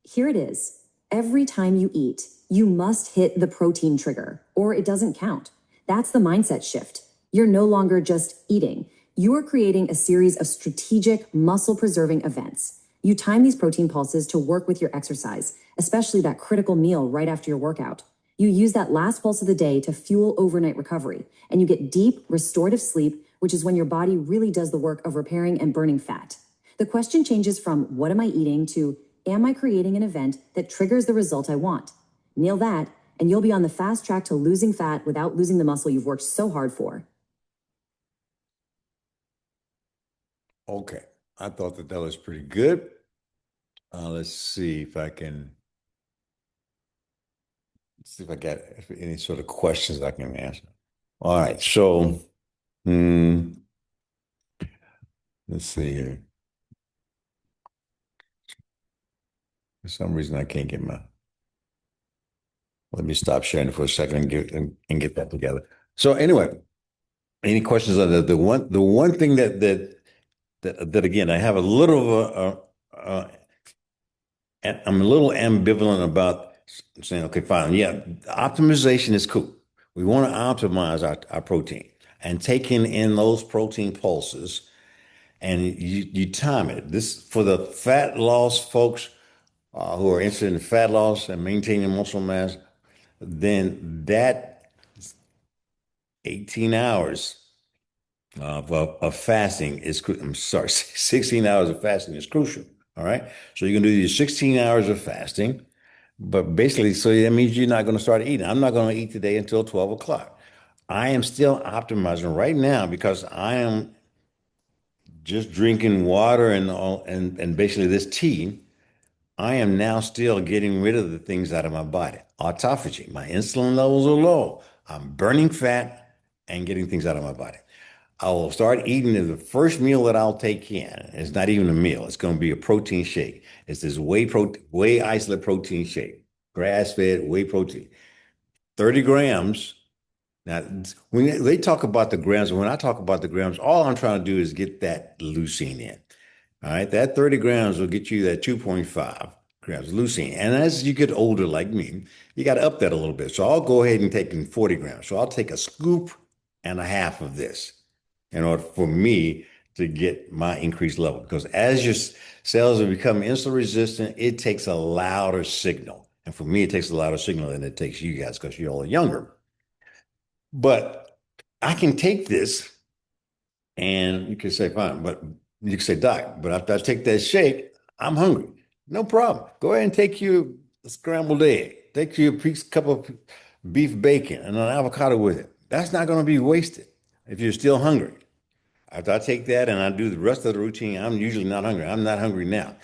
Here it is. Every time you eat, you must hit the protein trigger, or it doesn't count. That's the mindset shift. You're no longer just eating. You are creating a series of strategic muscle-preserving events. You time these protein pulses to work with your exercise, especially that critical meal right after your workout. You use that last pulse of the day to fuel overnight recovery, and you get deep, restorative sleep, which is when your body really does the work of repairing and burning fat. The question changes from what am I eating to am I creating an event that triggers the result I want? Nail that, and you'll be on the fast track to losing fat without losing the muscle you've worked so hard for. Okay. I thought that was pretty good. Let's see if I got any sort of questions I can answer. All right. So, let's see here. For some reason, I can't get my. Let me stop sharing for a second and get that together. So anyway, any questions on the one thing that again I have a little I'm a little ambivalent about saying, okay, fine, yeah, optimization is cool. We want to optimize our protein and taking in those protein pulses and you time it. This for the fat loss folks who are interested in fat loss and maintaining muscle mass, then that 18 hours of fasting is, I'm sorry, 16 hours of fasting is crucial. All right. So you're going to do your 16 hours of fasting, but basically, so that means you're not going to start eating. I'm not going to eat today until 12 o'clock. I am still optimizing right now because I am just drinking water and basically this tea. I am now still getting rid of the things out of my body. Autophagy, my insulin levels are low. I'm burning fat and getting things out of my body. I will start eating the first meal that I'll take in. It's not even a meal. It's going to be a protein shake. It's this whey isolate protein shake, grass-fed whey protein, 30 grams. Now, when they talk about the grams, when I talk about the grams, all I'm trying to do is get that leucine in. All right, that 30 grams will get you that 2.5 grams of leucine. And as you get older, like me, you got to up that a little bit. So I'll go ahead and take in 40 grams. So I'll take a scoop and a half of this in order for me to get my increased level. Because as your cells have become insulin resistant, it takes a louder signal. And for me, it takes a louder signal than it takes you guys because you're all younger. But I can take this and you can say, fine, but you can say, Doc, but after I take that shake, I'm hungry. No problem. Go ahead and take your scrambled egg. Take your piece cup of beef bacon and an avocado with it. That's not going to be wasted if you're still hungry. After I take that and I do the rest of the routine, I'm usually not hungry. I'm not hungry now.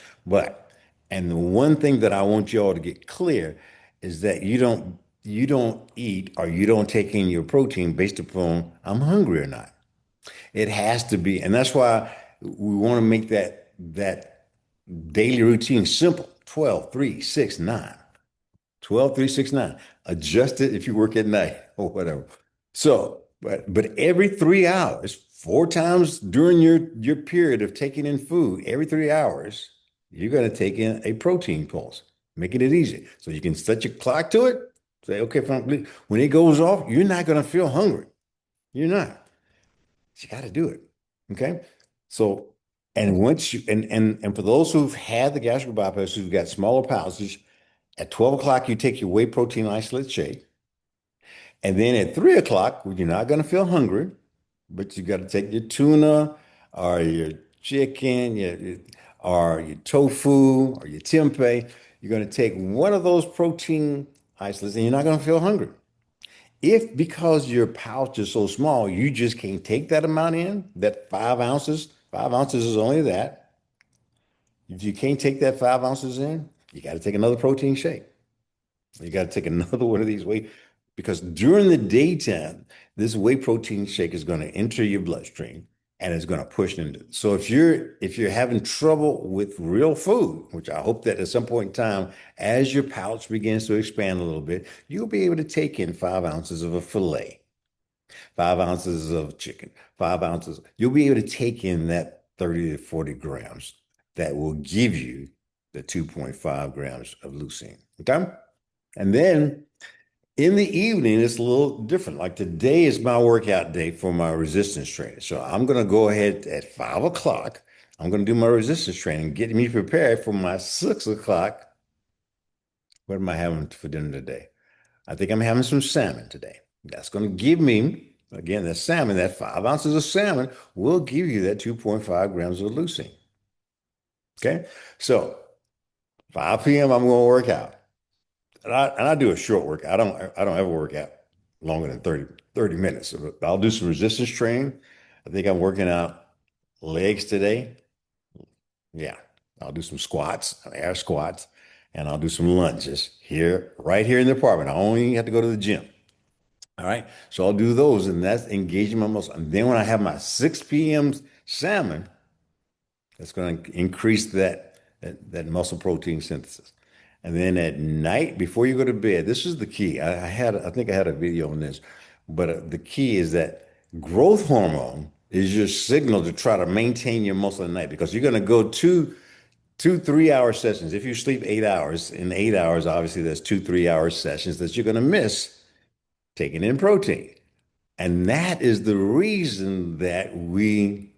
And the one thing that I want you all to get clear is that you don't eat or you don't take in your protein based upon I'm hungry or not. It has to be, and that's why we want to make that daily routine simple. 12, 3, 6, 9. 12, 3, 6, 9. Adjust it if you work at night or whatever. So, but every 3 hours, four times during your period of taking in food, every 3 hours, you're going to take in a protein pulse, making it easy. So you can set your clock to it. Say, okay, when it goes off, you're not going to feel hungry. You're not. You got to do it. Okay. So, and once you, and for those who've had the gastric bypass, who've got smaller pouches, at 12 o'clock, you take your whey protein isolate shake. And then at 3 o'clock, you're not going to feel hungry, but you got to take your tuna or your chicken, or your tofu or your tempeh. You're going to take one of those protein isolates and you're not going to feel hungry. If because your pouch is so small, you just can't take that amount in, that 5 ounces, 5 ounces is only that. If you can't take that 5 ounces in, you got to take another protein shake. You got to take another one of these whey, because during the daytime, this whey protein shake is going to enter your bloodstream and it's going to push into. So if you're having trouble with real food, which I hope that at some point in time, as your pouch begins to expand a little bit, you'll be able to take in 5 ounces of a fillet, 5 ounces of chicken, 5 ounces. You'll be able to take in that 30 to 40 grams that will give you the 2.5 grams of leucine. Okay. And then in the evening, it's a little different. Like today is my workout day for my resistance training. So I'm going to go ahead at 5 o'clock. I'm going to do my resistance training, get me prepared for my 6 o'clock. What am I having for dinner today? I think I'm having some salmon today. That's going to give me, again, that salmon, that 5 ounces of salmon will give you that 2.5 grams of leucine. Okay. So 5 p.m., I'm going to work out. And I do a short work. I don't ever work out longer than 30 minutes. So I'll do some resistance training. I think I'm working out legs today. Yeah. I'll do some squats, air squats, and I'll do some lunges here, right here in the apartment. I only have to go to the gym. All right. So I'll do those, and that's engaging my muscle. And then when I have my 6 p.m. salmon, that's going to increase that muscle protein synthesis. And then at night, before you go to bed, this is the key. I think I had a video on this, but the key is that growth hormone is your signal to try to maintain your muscle at night, because you're going to go 3 hour sessions. If you sleep 8 hours, in 8 hours, obviously there's 3 hour sessions that you're going to miss taking in protein. And that is the reason that we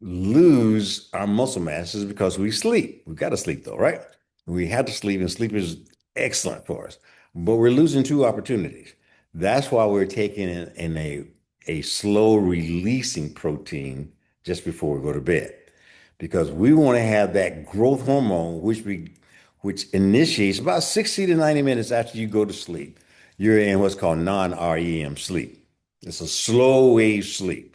lose our muscle mass, is because we sleep. We've got to sleep though, right? We have to sleep, and sleep is excellent for us. But we're losing two opportunities. That's why we're taking in a slow releasing protein just before we go to bed. Because we want to have that growth hormone, which initiates about 60 to 90 minutes after you go to sleep. You're in what's called non-REM sleep. It's a slow wave sleep.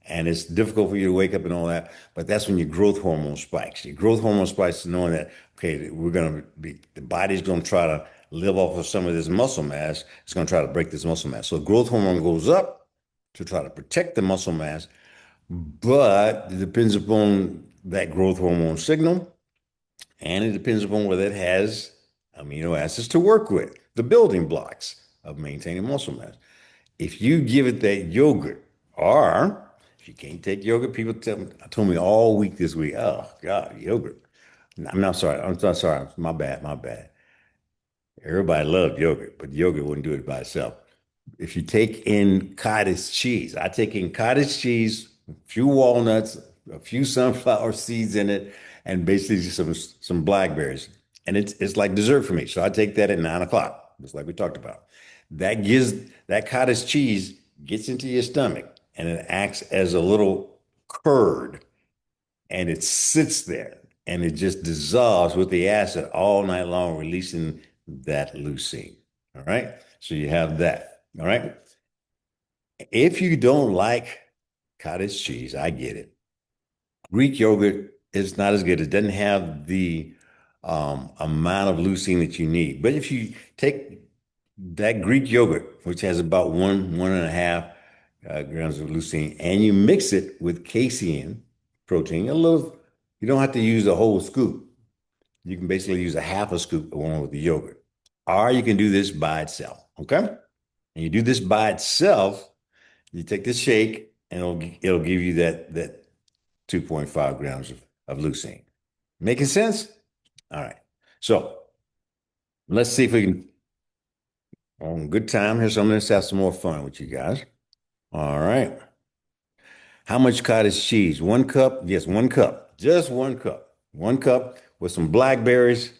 And it's difficult for you to wake up and all that, but that's when your growth hormone spikes. Your growth hormone spikes, knowing that, okay, the body's going to try to live off of some of this muscle mass. It's going to try to break this muscle mass. So growth hormone goes up to try to protect the muscle mass, but it depends upon that growth hormone signal, and it depends upon whether it has amino acids to work with, the building blocks of maintaining muscle mass. If you give it that yogurt, or if you can't take yogurt, people told me all week this week, oh God, yogurt. I'm not sorry. I'm not sorry. My bad. My bad. Everybody loved yogurt, but yogurt wouldn't do it by itself. If you take in cottage cheese, I take in cottage cheese, a few walnuts, a few sunflower seeds in it, and basically just some blackberries. And it's like dessert for me. So I take that at 9 o'clock, just like we talked about. That gives that cottage cheese gets into your stomach and it acts as a little curd and it sits there and it just dissolves with the acid all night long, releasing that leucine. All right. So you have that. All right. If you don't like cottage cheese, I get it. Greek yogurt is not as good. It doesn't have the amount of leucine that you need. But if you take that Greek yogurt, which has about 1.5 grams of leucine, and you mix it with casein protein, a little, you don't have to use a whole scoop. You can basically use a half a scoop along with the yogurt. Or you can do this by itself. Okay. And you do this by itself, you take this shake and it'll give you that 2.5 grams of leucine. Making sense? All right. So let's see if we can on good time here. So let's have some more fun with you guys. All right. How much cottage cheese? 1 cup? Yes, 1 cup. Just 1 cup. 1 cup with some blackberries.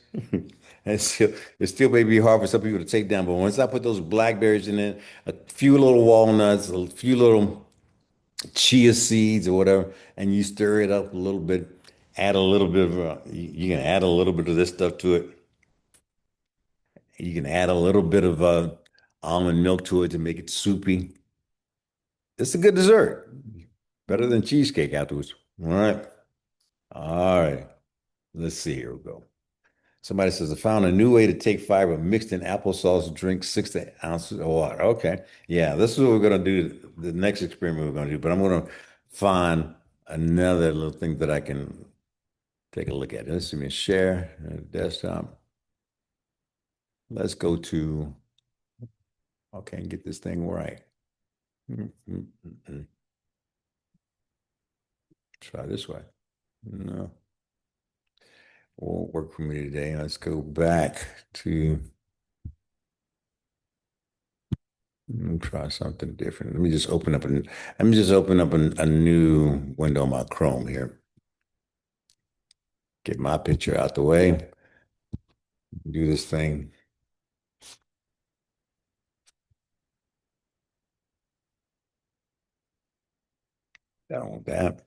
It still may be hard for some people to take down, but once I put those blackberries in it, a few little walnuts, a few little chia seeds or whatever, and you stir it up a little bit, add a little bit of, you can add a little bit of this stuff to it. You can add a little bit of almond milk to it to make it soupy. It's a good dessert. Better than cheesecake afterwards. All right. All right. Let's see. Here we go. Somebody says, I found a new way to take fiber mixed in applesauce, drink 6 ounces of water. Okay. Yeah, this is what we're going to do. The next experiment we're going to do, but I'm going to find another little thing that I can take a look at. Let's see me share desktop. Let's go to, okay, and get this thing right. Try this way. No, won't work for me today. Let's go back to try something different. Let me just open up a new window on my Chrome here. Get my picture out the way. Do this thing. I don't want that.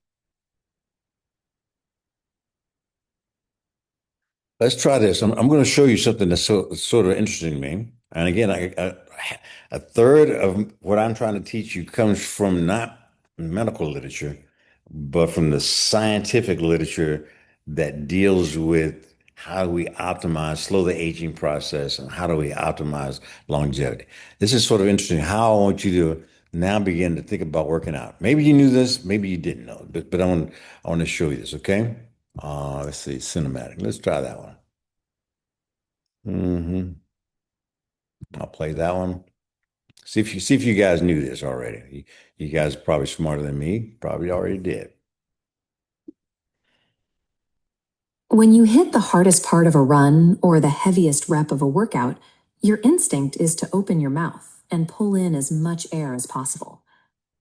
Let's try this. I'm going to show you something that's sort of interesting to me. And again, a third of what I'm trying to teach you comes from not medical literature, but from the scientific literature that deals with how do we optimize, slow the aging process, and how do we optimize longevity. This is sort of interesting. How I want you to now begin to think about working out. Maybe you knew this, maybe you didn't know, but I want to show you this, okay? Let's see, cinematic. Let's try that one. I'll play that one. See if you guys knew this already. You guys are probably smarter than me. Probably already did. When you hit the hardest part of a run or the heaviest rep of a workout, your instinct is to open your mouth and pull in as much air as possible.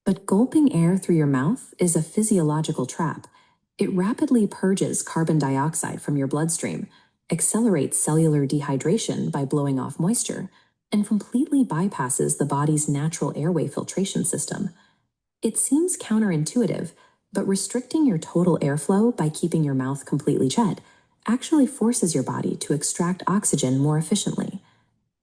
But gulping air through your mouth is a physiological trap. It rapidly purges carbon dioxide from your bloodstream, accelerates cellular dehydration by blowing off moisture, and completely bypasses the body's natural airway filtration system. It seems counterintuitive, but restricting your total airflow by keeping your mouth completely shut actually forces your body to extract oxygen more efficiently.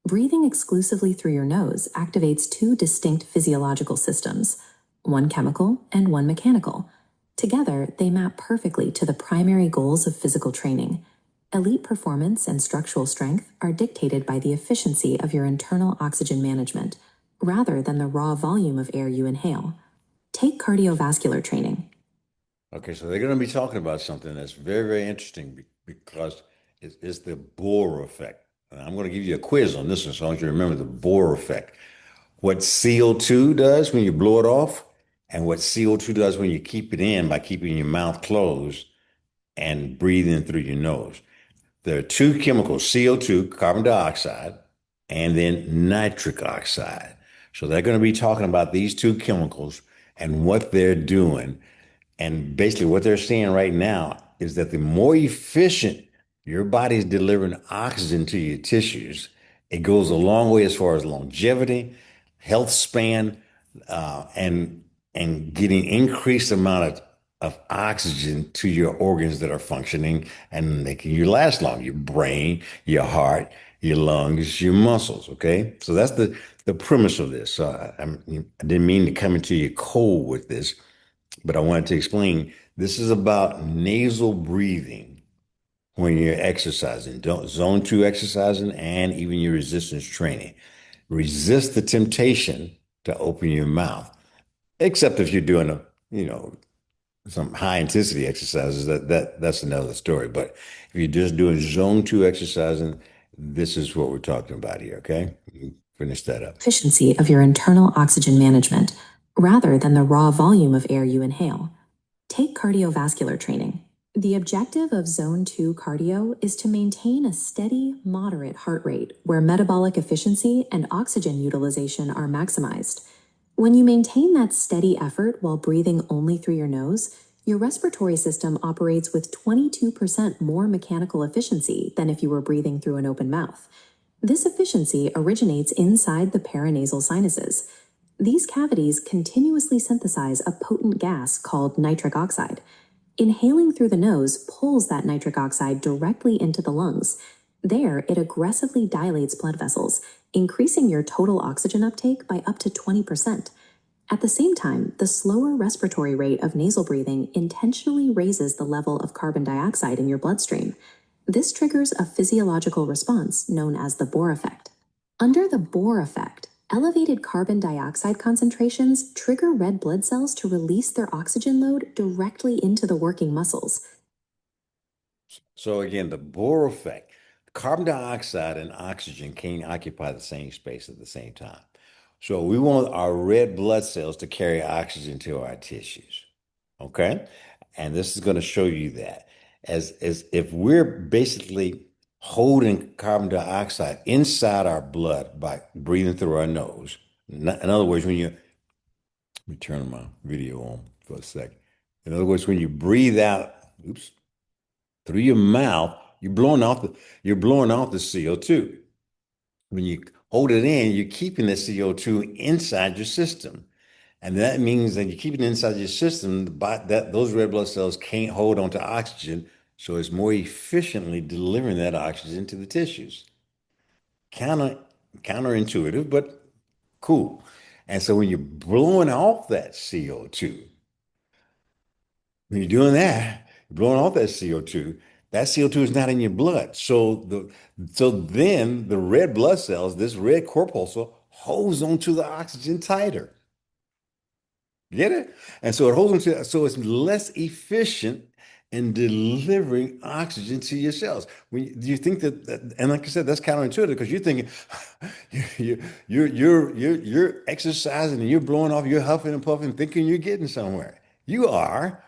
Breathing exclusively through your nose activates two distinct physiological systems, one chemical and one mechanical. Together, they map perfectly to the primary goals of physical training. Elite performance and structural strength are dictated by the efficiency of your internal oxygen management, rather than the raw volume of air you inhale. Take cardiovascular training. Okay, so they're going to be talking about something that's very, very interesting because it's the Bohr effect. And I'm going to give you a quiz on this one, so I want you to remember the Bohr effect. What CO2 does when you blow it off, and what CO2 does when you keep it in by keeping your mouth closed, and breathing through your nose. There are two chemicals, CO2, carbon dioxide, and then nitric oxide. So they're going to be talking about these two chemicals and what they're doing. And basically, what they're saying right now is that the more efficient your body is delivering oxygen to your tissues, it goes a long way as far as longevity, health span, and getting increased amount of oxygen to your organs that are functioning and making you last long, your brain, your heart, your lungs, your muscles. Okay. So that's the premise of this. So I didn't mean to come into you cold with this, but I wanted to explain this is about nasal breathing when you're exercising, don't zone two exercising and even your resistance training. Resist the temptation to open your mouth, except if you're doing you know, some high intensity exercises, that's another story. But if you're just doing zone two exercising, this is what we're talking about here, okay? Finish that up. Efficiency of your internal oxygen management rather than the raw volume of air you inhale. Take cardiovascular training. The objective of Zone 2 cardio is to maintain a steady, moderate heart rate where metabolic efficiency and oxygen utilization are maximized. When you maintain that steady effort while breathing only through your nose, your respiratory system operates with 22% more mechanical efficiency than if you were breathing through an open mouth. This efficiency originates inside the paranasal sinuses. These cavities continuously synthesize a potent gas called nitric oxide. Inhaling through the nose pulls that nitric oxide directly into the lungs. There, it aggressively dilates blood vessels, increasing your total oxygen uptake by up to 20%. At the same time, the slower respiratory rate of nasal breathing intentionally raises the level of carbon dioxide in your bloodstream. This triggers a physiological response known as the Bohr effect. Under the Bohr effect, elevated carbon dioxide concentrations trigger red blood cells to release their oxygen load directly into the working muscles. So again, the Bohr effect, carbon dioxide and oxygen can't occupy the same space at the same time. So we want our red blood cells to carry oxygen to our tissues. Okay? And this is going to show you that as if we're basically holding carbon dioxide inside our blood by breathing through our nose. In other words, when you let me turn my video on for a second. In other words, when you breathe out, oops, through your mouth, you're blowing out the CO2. When you hold it in, you're keeping the CO2 inside your system. And that means that you keep it inside your system, but that those red blood cells can't hold on to oxygen, so it's more efficiently delivering that oxygen to the tissues. Counter counterintuitive, but cool. And so when you're blowing off that CO2, when you're doing that, you're blowing off that CO2 is not in your blood. So then the red blood cells, this red corpuscle, holds onto the oxygen tighter. Get it? And so it holds onto, so it's less efficient in delivering oxygen to your cells. Do you think and like I said, that's counterintuitive because you're thinking you're exercising and you're blowing off, you're huffing and puffing, thinking you're getting somewhere. You are.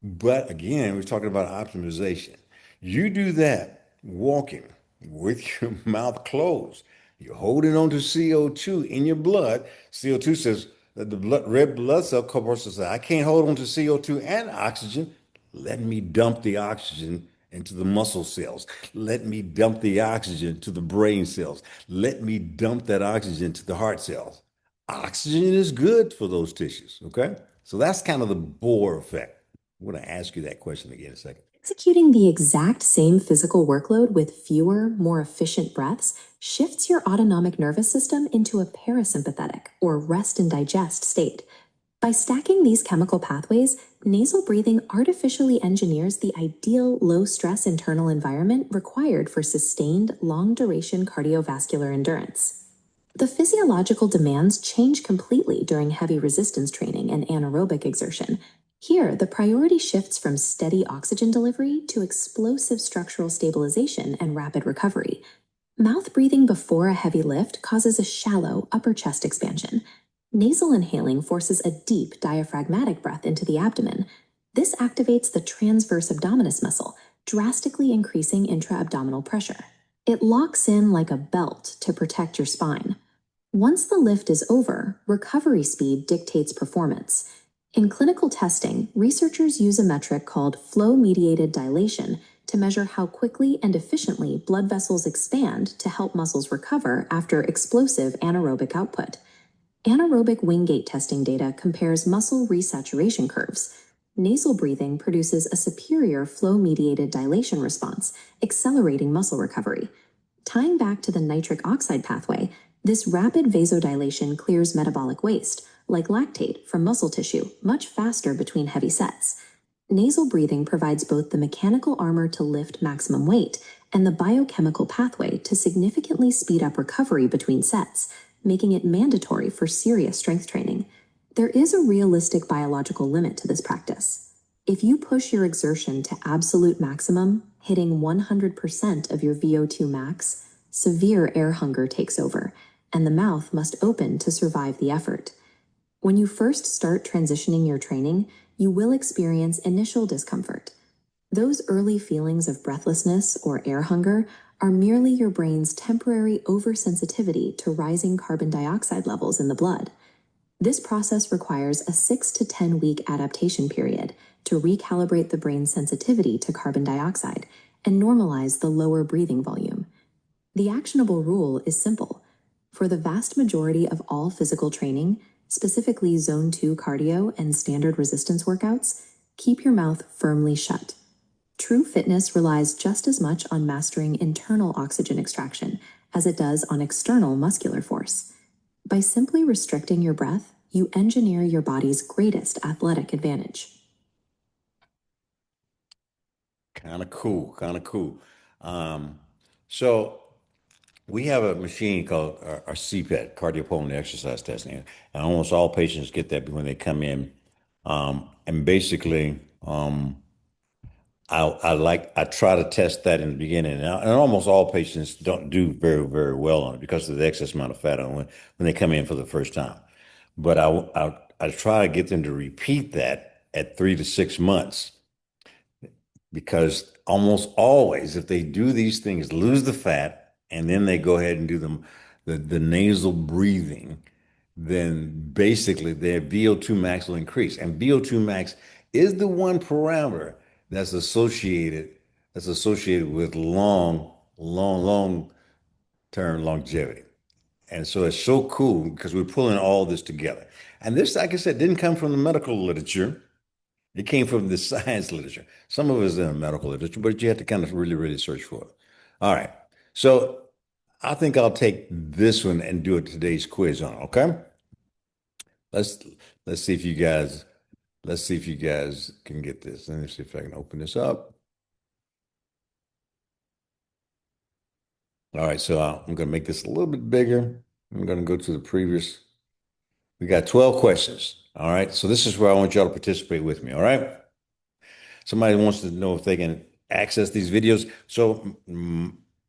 But again, we're talking about optimization. You do that walking with your mouth closed. You're holding on to CO2 in your blood. CO2 says that red blood cell corpuscle says, I can't hold on to CO2 and oxygen. Let me dump the oxygen into the muscle cells. Let me dump the oxygen to the brain cells. Let me dump that oxygen to the heart cells. Oxygen is good for those tissues. Okay. So that's kind of the Bohr effect. I'm going to ask you that question again in a second. Executing the exact same physical workload with fewer, more efficient breaths shifts your autonomic nervous system into a parasympathetic or rest and digest state. By stacking these chemical pathways, nasal breathing artificially engineers the ideal low-stress internal environment required for sustained, long-duration cardiovascular endurance. The physiological demands change completely during heavy resistance training and anaerobic exertion. Here, the priority shifts from steady oxygen delivery to explosive structural stabilization and rapid recovery. Mouth breathing before a heavy lift causes a shallow upper chest expansion. Nasal inhaling forces a deep diaphragmatic breath into the abdomen. This activates the transverse abdominis muscle, drastically increasing intra-abdominal pressure. It locks in like a belt to protect your spine. Once the lift is over, recovery speed dictates performance. In clinical testing, researchers use a metric called flow-mediated dilation to measure how quickly and efficiently blood vessels expand to help muscles recover after explosive anaerobic output. Anaerobic wing gait testing data compares muscle resaturation curves. Nasal breathing produces a superior flow-mediated dilation response, accelerating muscle recovery. Tying back to the nitric oxide pathway, this rapid vasodilation clears metabolic waste, like lactate, from muscle tissue much faster between heavy sets. Nasal breathing provides both the mechanical armor to lift maximum weight and the biochemical pathway to significantly speed up recovery between sets, making it mandatory for serious strength training. There is a realistic biological limit to this practice. If you push your exertion to absolute maximum, hitting 100% of your VO2 max, severe air hunger takes over, and the mouth must open to survive the effort. When you first start transitioning your training, you will experience initial discomfort. Those early feelings of breathlessness or air hunger are merely your brain's temporary oversensitivity to rising carbon dioxide levels in the blood. This process requires a 6 to 10 week adaptation period to recalibrate the brain's sensitivity to carbon dioxide and normalize the lower breathing volume. The actionable rule is simple. For the vast majority of all physical training, specifically Zone 2 cardio and standard resistance workouts, keep your mouth firmly shut. True fitness relies just as much on mastering internal oxygen extraction as it does on external muscular force. By simply restricting your breath, you engineer your body's greatest athletic advantage. Kind of cool, kind of cool. Um, so we have a machine called our CPET, cardiopulmonary exercise testing, and almost all patients get that when they come in. And basically, I try to test that in the beginning, and almost all patients don't do very, very well on it because of the excess amount of fat on when they come in for the first time. But I try to get them to repeat that at 3 to 6 months because almost always, if they do these things, lose the fat, and then they go ahead and do the nasal breathing, then basically their VO2 max will increase. And VO2 max is the one parameter that's associated that's associated with long term longevity. And so it's so cool because we're pulling all this together. And this, like I said, didn't come from the medical literature. It came from the science literature. Some of it is in the medical literature, but you have to kind of really, really search for it. All right. So I think I'll take this one and do a today's quiz on, it, okay? Let's let's see if you guys let's see if you guys can get this. Let me see if I can open this up. All right, so I'm going to make this a little bit bigger. I'm going to go to the previous. We got 12 questions. All right, so this is where I want y'all to participate with me. All right. Somebody wants to know if they can access these videos. So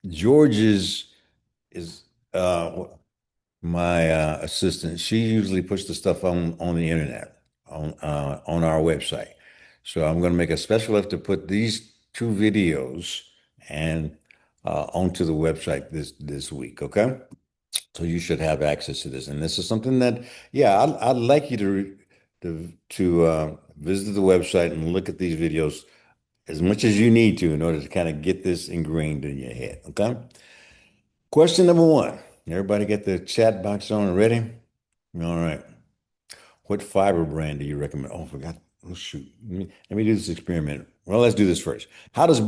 George is my assistant. She usually puts the stuff on the internet on our website. So I'm going to make a special effort to put these two videos and onto the website this week. Okay, so you should have access to this, and this is something that yeah, I'd like you to visit the website and look at these videos as much as you need to in order to kind of get this ingrained in your head. Okay. Question number one. Everybody get the chat box on and ready? All right. What fiber brand do you recommend? Oh, I forgot. Oh, shoot. Let me do this experiment. Well, let's do this first. How does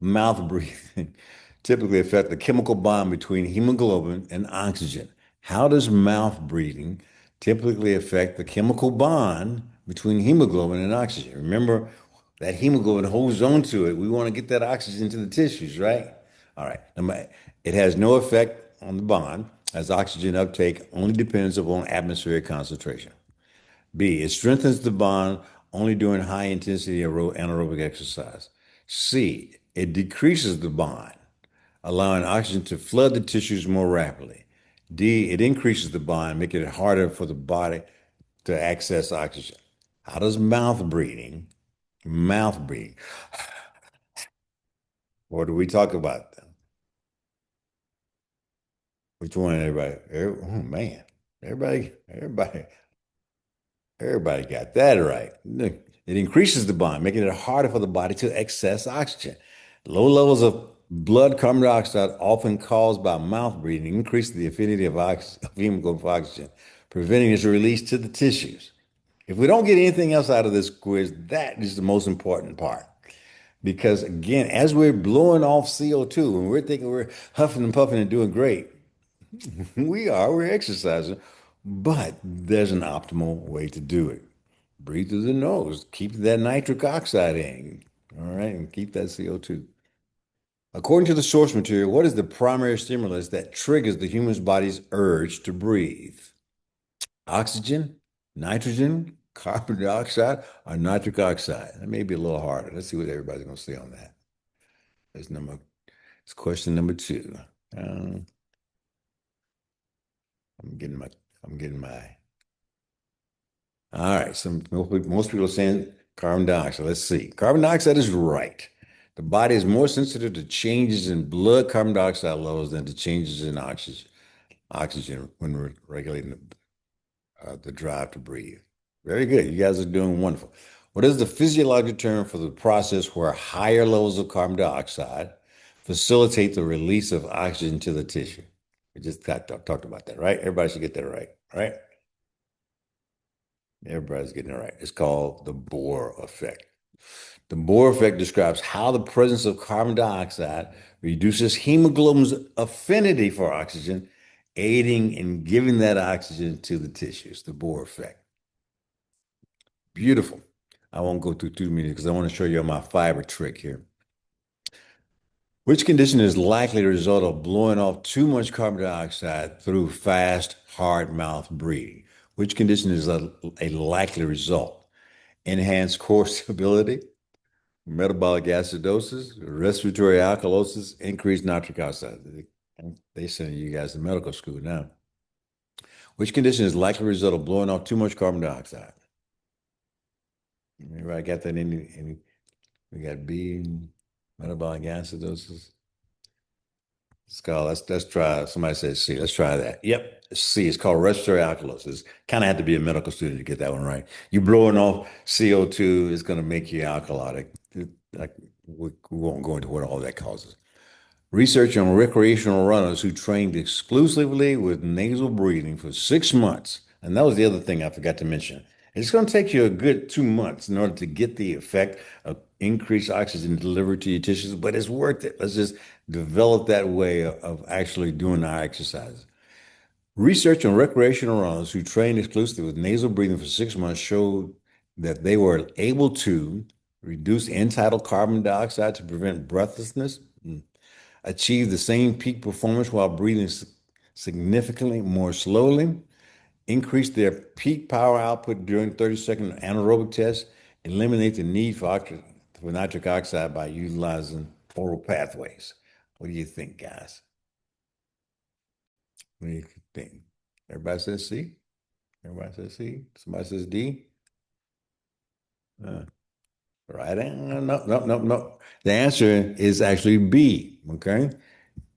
mouth breathing typically affect the chemical bond between hemoglobin and oxygen? How does mouth breathing typically affect the chemical bond between hemoglobin and oxygen? Remember that hemoglobin holds on to it. We want to get that oxygen to the tissues, right? All right. It has no effect on the bond, as oxygen uptake only depends upon atmospheric concentration. B, it strengthens the bond only during high intensity anaerobic exercise. C, it decreases the bond, allowing oxygen to flood the tissues more rapidly. D, it increases the bond, making it harder for the body to access oxygen. How does mouth breathing Mouth breathing. What do we talk about? Which one, everybody? Oh man, everybody got that right. Look, it increases the bond, making it harder for the body to access oxygen. Low levels of blood carbon dioxide, often caused by mouth breathing, increase the affinity of hemoglobin for oxygen, preventing its release to the tissues. If we don't get anything else out of this quiz, that is the most important part. Because again, as we're blowing off CO2 and we're thinking we're huffing and puffing and doing great, we're exercising, but there's an optimal way to do it. Breathe through the nose, keep that nitric oxide in, all right, and keep that CO2. According to the source material, what is the primary stimulus that triggers the human body's urge to breathe? Oxygen, nitrogen, carbon dioxide, or nitric oxide? That may be a little harder. Let's see what everybody's going to say on that. That's number, it's question number two. Um, I'm getting my, I'm getting my. All right. Most people are saying carbon dioxide. Let's see. Carbon dioxide is right. The body is more sensitive to changes in blood carbon dioxide levels than to changes in oxygen when we're regulating the drive to breathe. Very good. You guys are doing wonderful. What is the physiological term for the process where higher levels of carbon dioxide facilitate the release of oxygen to the tissue? We just talked about that, right? Everybody should get that right, right? Everybody's getting it right. It's called the Bohr effect. The Bohr effect describes how the presence of carbon dioxide reduces hemoglobin's affinity for oxygen, aiding in giving that oxygen to the tissues. The Bohr effect. Beautiful. I won't go through too many because I want to show you my fiber trick here. Which condition is likely the result of blowing off too much carbon dioxide through fast, hard mouth breathing? Which condition is a likely result? Enhanced core stability, metabolic acidosis, respiratory alkalosis, increased nitric oxide. They sending you guys to medical school now. Which condition is likely the result of blowing off too much carbon dioxide? Everybody got that in? We got B, metabolic acidosis. Let's try. Somebody says C. Let's try that. Yep, C. It's called respiratory alkalosis. Kind of have to be a medical student to get that one right. You blowing off CO2 is going to make you alkalotic. Like we won't go into what all that causes. Research on recreational runners who trained exclusively with nasal breathing for 6 months. And that was the other thing I forgot to mention. It's going to take you a good 2 months in order to get the effect of increased oxygen delivered to your tissues, but it's worth it. Let's just develop that way of actually doing our exercises. Research on recreational runners who trained exclusively with nasal breathing for 6 months showed that they were able to reduce end-tidal carbon dioxide to prevent breathlessness, achieve the same peak performance while breathing significantly more slowly, increase their peak power output during 30-second anaerobic tests, eliminate the need for nitric oxide by utilizing oral pathways. What do you think, guys? What do you think? Everybody says C? Everybody says C? Somebody says D? Uh, right? No, no, no, no. The answer is actually B, okay?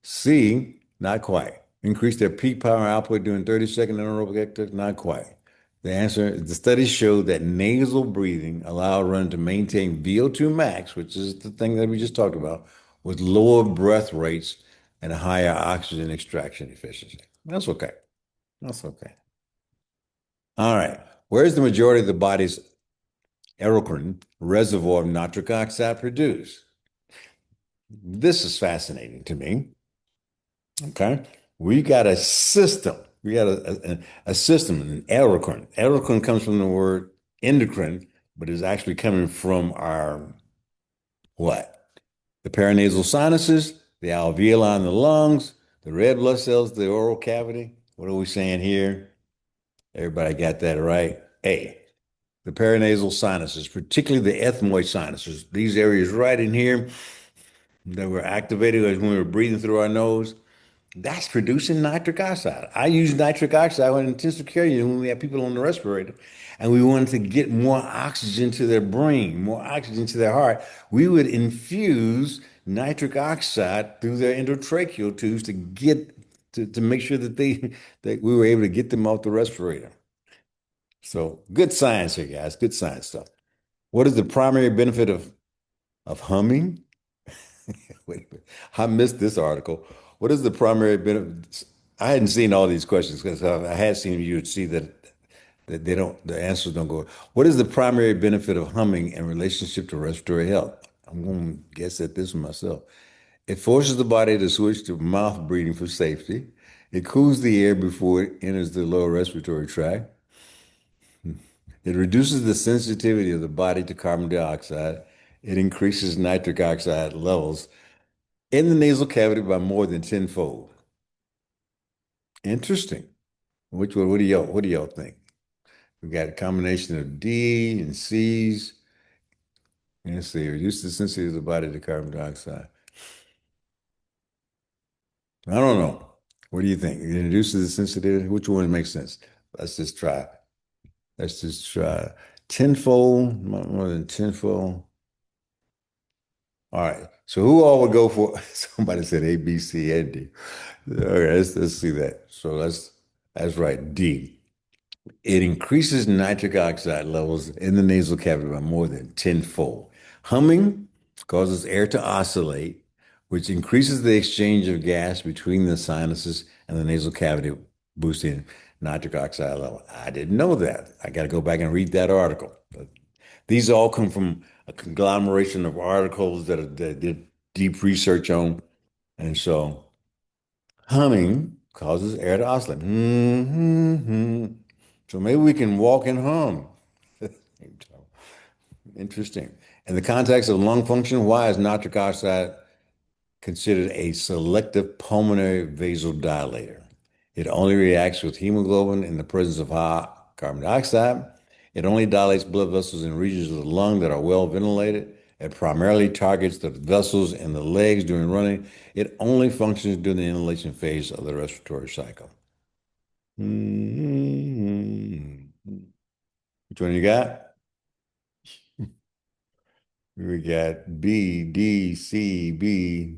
C, not quite. Increase their peak power output during 30-second anaerobic exercise, not quite. The studies show that nasal breathing allowed runners to maintain VO2 max, which is the thing that we just talked about, with lower breath rates and a higher oxygen extraction efficiency. That's okay. That's okay. All right. Where's the majority of the body's aerocrine reservoir of nitric oxide produced? This is fascinating to me. Okay. We got a system. We got a system, an endocrine. Endocrine comes from the word endocrine, but is actually coming from our what? The paranasal sinuses, the alveoli in the lungs, the red blood cells, the oral cavity. What are we saying here? Everybody got that right? A. The paranasal sinuses, particularly the ethmoid sinuses. These areas right in here that were activated when we were breathing through our nose. That's producing nitric oxide. I use nitric oxide in intensive care unit when we have people on the respirator and we wanted to get more oxygen to their brain, more oxygen to their heart. We would infuse nitric oxide through their endotracheal tubes to get to make sure that that we were able to get them off the respirator. So good science here, guys. Good science stuff. What is the primary benefit of humming? Wait a minute. I missed this article. What is the primary benefit? I hadn't seen all these questions because I had seen you would see that they don't, the answers don't go. What is the primary benefit of humming in relationship to respiratory health? I'm going to guess at this one myself. It forces the body to switch to mouth breathing for safety. It cools the air before it enters the lower respiratory tract. It reduces the sensitivity of the body to carbon dioxide. It increases nitric oxide levels in the nasal cavity by more than tenfold. Interesting. Which one? What do y'all think? We got a combination of D and C's. Let's see, reduce the sensitivity of the body to carbon dioxide. I don't know. What do you think? It reduces the sensitivity. Which one makes sense? Let's just try. Let's just try tenfold, more than tenfold. All right. So who all would go for? Somebody said A, B, C, and D. Okay, let's see that. So that's right. D. It increases nitric oxide levels in the nasal cavity by more than tenfold. Humming causes air to oscillate, which increases the exchange of gas between the sinuses and the nasal cavity, boosting nitric oxide level. I didn't know that. I got to go back and read that article. But these all come from a conglomeration of articles that did deep research on. And so humming causes air to oscillate. So maybe we can walk and hum. Interesting. In the context of lung function, why is nitric oxide considered a selective pulmonary vasodilator? It only reacts with hemoglobin in the presence of high carbon dioxide. It only dilates blood vessels in regions of the lung that are well ventilated. It primarily targets the vessels in the legs during running. It only functions during the inhalation phase of the respiratory cycle. Which one you got? We got B, D, C, B.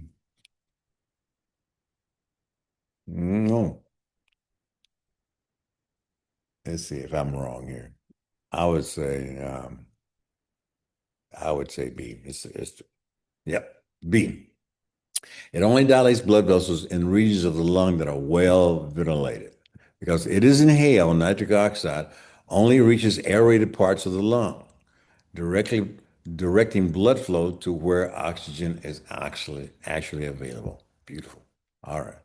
No. Let's see if I'm wrong here. I would say, I would say B. Yep, B. It only dilates blood vessels in regions of the lung that are well ventilated because it is inhaled. Nitric oxide only reaches aerated parts of the lung, directly directing blood flow to where oxygen is actually available. Beautiful. All right.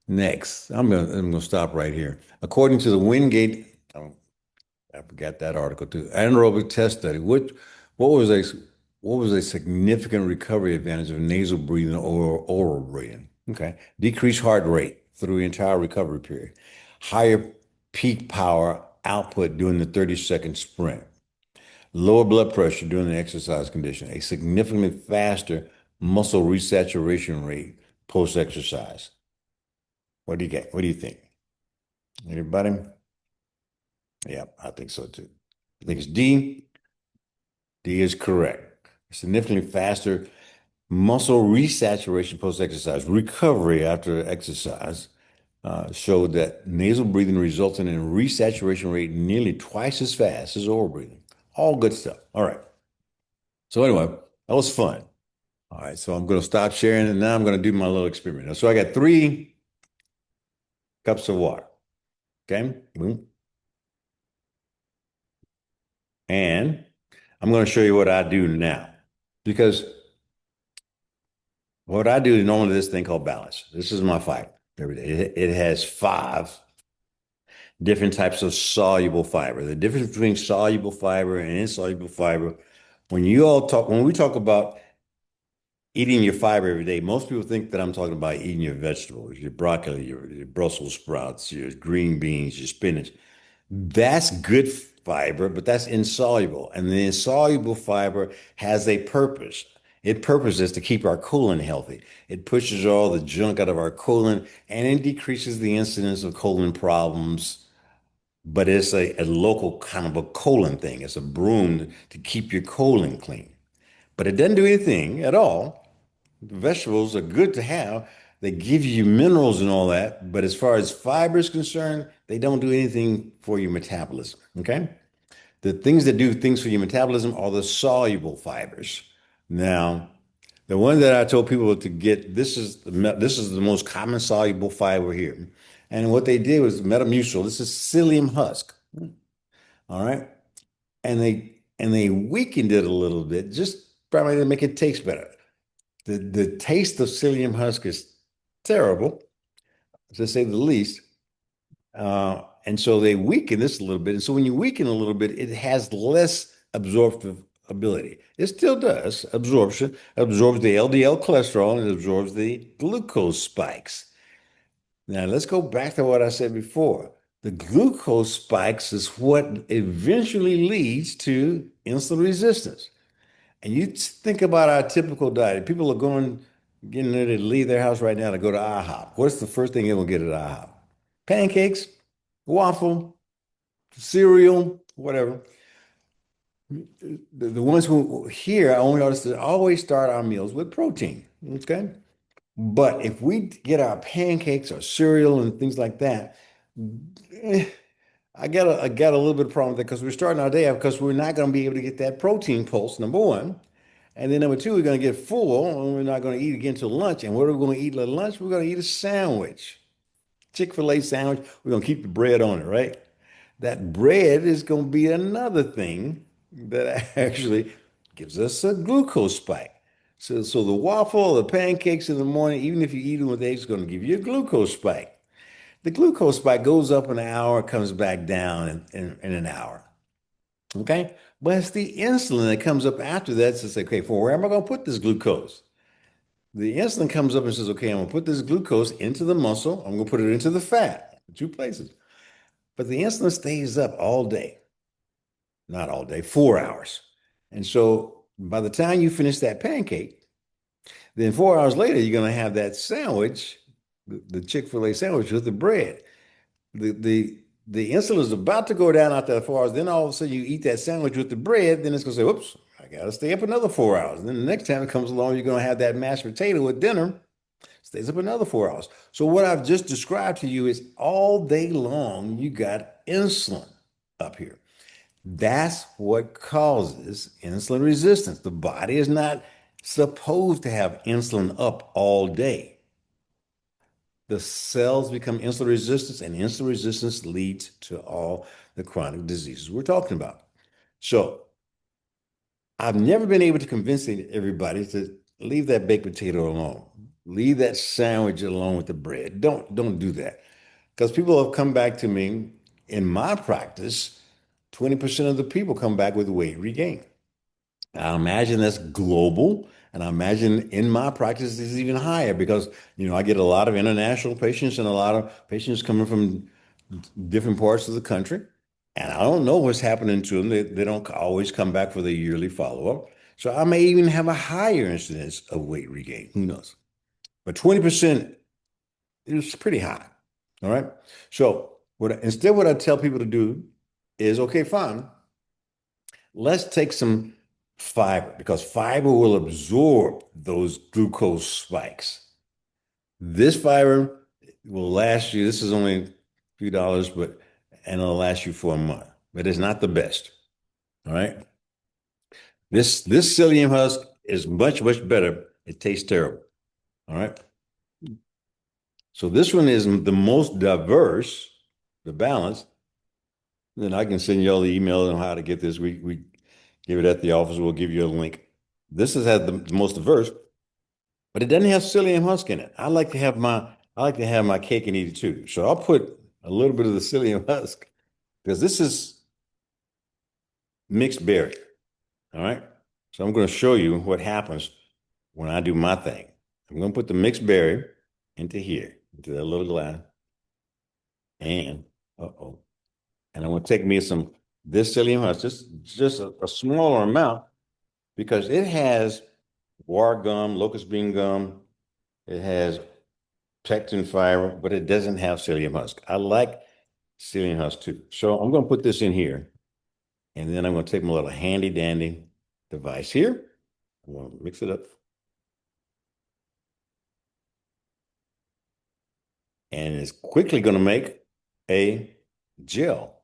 Next, I'm gonna stop right here. According to the Wingate, oh, I forgot that article too. Anaerobic test study. What was a what was a significant recovery advantage of nasal breathing or oral breathing? Okay, decreased heart rate through the entire recovery period, higher peak power output during the 30-second sprint, lower blood pressure during the exercise condition, a significantly faster muscle resaturation rate post-exercise. What do you get? What do you think? Anybody? Yeah, I think so too. I think it's D. D is correct. Significantly faster muscle resaturation post-exercise, recovery after exercise showed that nasal breathing resulted in a resaturation rate nearly twice as fast as oral breathing. All good stuff. All right. So anyway, that was fun. All right, so I'm going to stop sharing and now I'm going to do my little experiment. So I got 3 cups of water. Okay. Boom. And I'm going to show you what I do now because what I do is normally this thing called balance. This is my fiber every day. It has 5 different types of soluble fiber. The difference between soluble fiber and insoluble fiber, when we talk about eating your fiber every day, most people think that I'm talking about eating your vegetables, your broccoli, your Brussels sprouts, your green beans, your spinach. That's good fiber, but that's insoluble. And the insoluble fiber has a purpose. Its purpose is to keep our colon healthy. It pushes all the junk out of our colon and it decreases the incidence of colon problems. But it's a local kind of a colon thing. It's a broom to keep your colon clean. But it doesn't do anything at all. Vegetables are good to have. They give you minerals and all that. But as far as fiber is concerned, they don't do anything for your metabolism. Okay? The things that do things for your metabolism are the soluble fibers. Now, the one that I told people to get, this is the most common soluble fiber here. And what they did was Metamucil. This is psyllium husk. All right. And they weakened it a little bit, just probably to make it taste better. The taste of psyllium husk is terrible, to say the least. And so they weaken this a little bit. And so when you weaken a little bit, it has less absorptive ability. It still does absorption, absorbs the LDL cholesterol and it absorbs the glucose spikes. Now let's go back to what I said before. The glucose spikes is what eventually leads to insulin resistance. And you think about our typical diet. People are getting ready to leave their house right now to go to IHOP. What's the first thing they're gonna get at IHOP? Pancakes, waffle, cereal, whatever. The ones who here, I only notice to always start our meals with protein. Okay. But if we get our pancakes or cereal and things like that, eh, I got a little bit of problem with that because we're starting our day out because we're not going to be able to get that protein pulse, number one. And then number two, we're going to get full and we're not going to eat again till lunch. And what are we going to eat at lunch? We're going to eat a sandwich. Chick-fil-A sandwich. We're going to keep the bread on it, right? That bread is going to be another thing that actually gives us a glucose spike. So the waffle, the pancakes in the morning, even if you eat them with eggs, it's going to give you a glucose spike. The glucose spike goes up in an hour, comes back down in an hour. Okay? But it's the insulin that comes up after that. Says, okay, for where am I going to put this glucose? The insulin comes up and says, okay, I'm going to put this glucose into the muscle. I'm going to put it into the fat, two places. But the insulin stays up all day, not all day, 4 hours. And so by the time you finish that pancake, then 4 hours later, you're going to have that sandwich, the Chick-fil-A sandwich with the bread. The insulin is about to go down after 4 hours. Then all of a sudden you eat that sandwich with the bread. Then it's going to say, whoops, I got to stay up another 4 hours. And then the next time it comes along, you're going to have that mashed potato with dinner. Stays up another 4 hours. So what I've just described to you is all day long, you got insulin up here. That's what causes insulin resistance. The body is not supposed to have insulin up all day. The cells become insulin resistant, and insulin resistance leads to all the chronic diseases we're talking about. So I've never been able to convince everybody to leave that baked potato alone. Leave that sandwich alone with the bread. Don't do that. Because people have come back to me in my practice, 20% of the people come back with weight regain. I imagine that's global, and I imagine in my practice it's even higher because I get a lot of international patients and a lot of patients coming from different parts of the country, and I don't know what's happening to them. They don't always come back for the yearly follow-up. So I may even have a higher incidence of weight regain. Who knows? But 20% is pretty high. All right. So what I tell people to do is, okay, fine. Let's take some fiber because fiber will absorb those glucose spikes. This fiber will last you. This is only a few dollars, and it'll last you for a month. But it's not the best. All right. This psyllium husk is much better. It tastes terrible. All right. So this one is the most diverse, the balance. Then I can send you all the email on how to get this. We give it at the office. We'll give you a link. This has had the most diverse, but it doesn't have psyllium husk in it. I like to have my cake and eat it too. So I'll put a little bit of the psyllium husk because this is mixed berry. All right. So I'm going to show you what happens when I do my thing. I'm going to put the mixed berry into here, into that little glass. And and I'm going to take me some this psyllium husk, just a smaller amount because it has guar gum, locust bean gum. It has pectin fiber, but it doesn't have psyllium husk. I like psyllium husk too. So I'm going to put this in here, and then I'm going to take my little handy dandy device here. I'm going to mix it up, and it's quickly going to make a gel.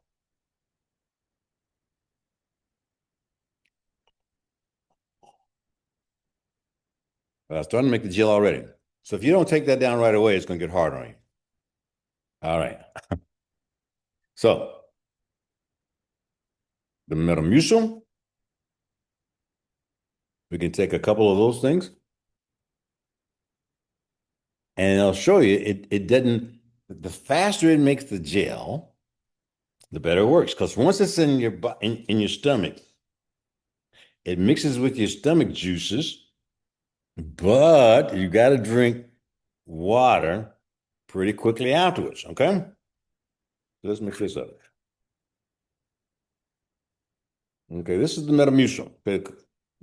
I'm starting to make the gel already. So if you don't take that down right away, it's going to get hard on you. All right. So the Metamucil, we can take a couple of those things, and I'll show you it doesn't, the faster it makes the gel, the better it works. Because once it's in your in your stomach, it mixes with your stomach juices, but you got to drink water pretty quickly afterwards. Okay, let's mix this up. Okay, this is the Metamucil.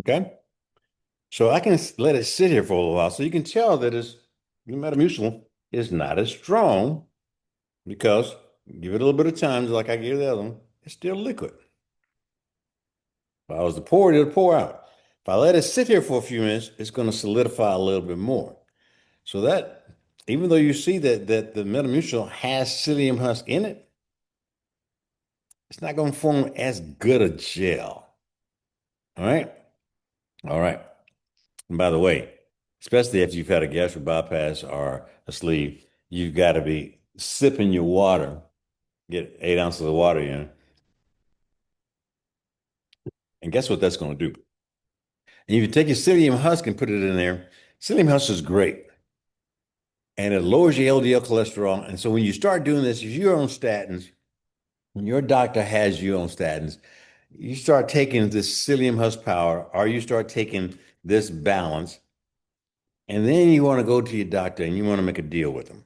Okay, so I can let it sit here for a little while, so you can tell that the Metamucil is not as strong because give it a little bit of time, just like I gave the other one. It's still liquid. If I was to pour it, it'll pour out. If I let it sit here for a few minutes, it's going to solidify a little bit more. So that, even though you see that the Metamucil has psyllium husk in it, it's not going to form as good a gel. All right. All right. And by the way, especially if you've had a gastric bypass or a sleeve, you've got to be sipping your water. Get 8 ounces of water in. And guess what that's going to do? And if you take your psyllium husk and put it in there, psyllium husk is great. And it lowers your LDL cholesterol. And so when you start doing this, if you're on statins, when your doctor has you on statins, you start taking this psyllium husk power, or you start taking this balance, and then you want to go to your doctor and you want to make a deal with them.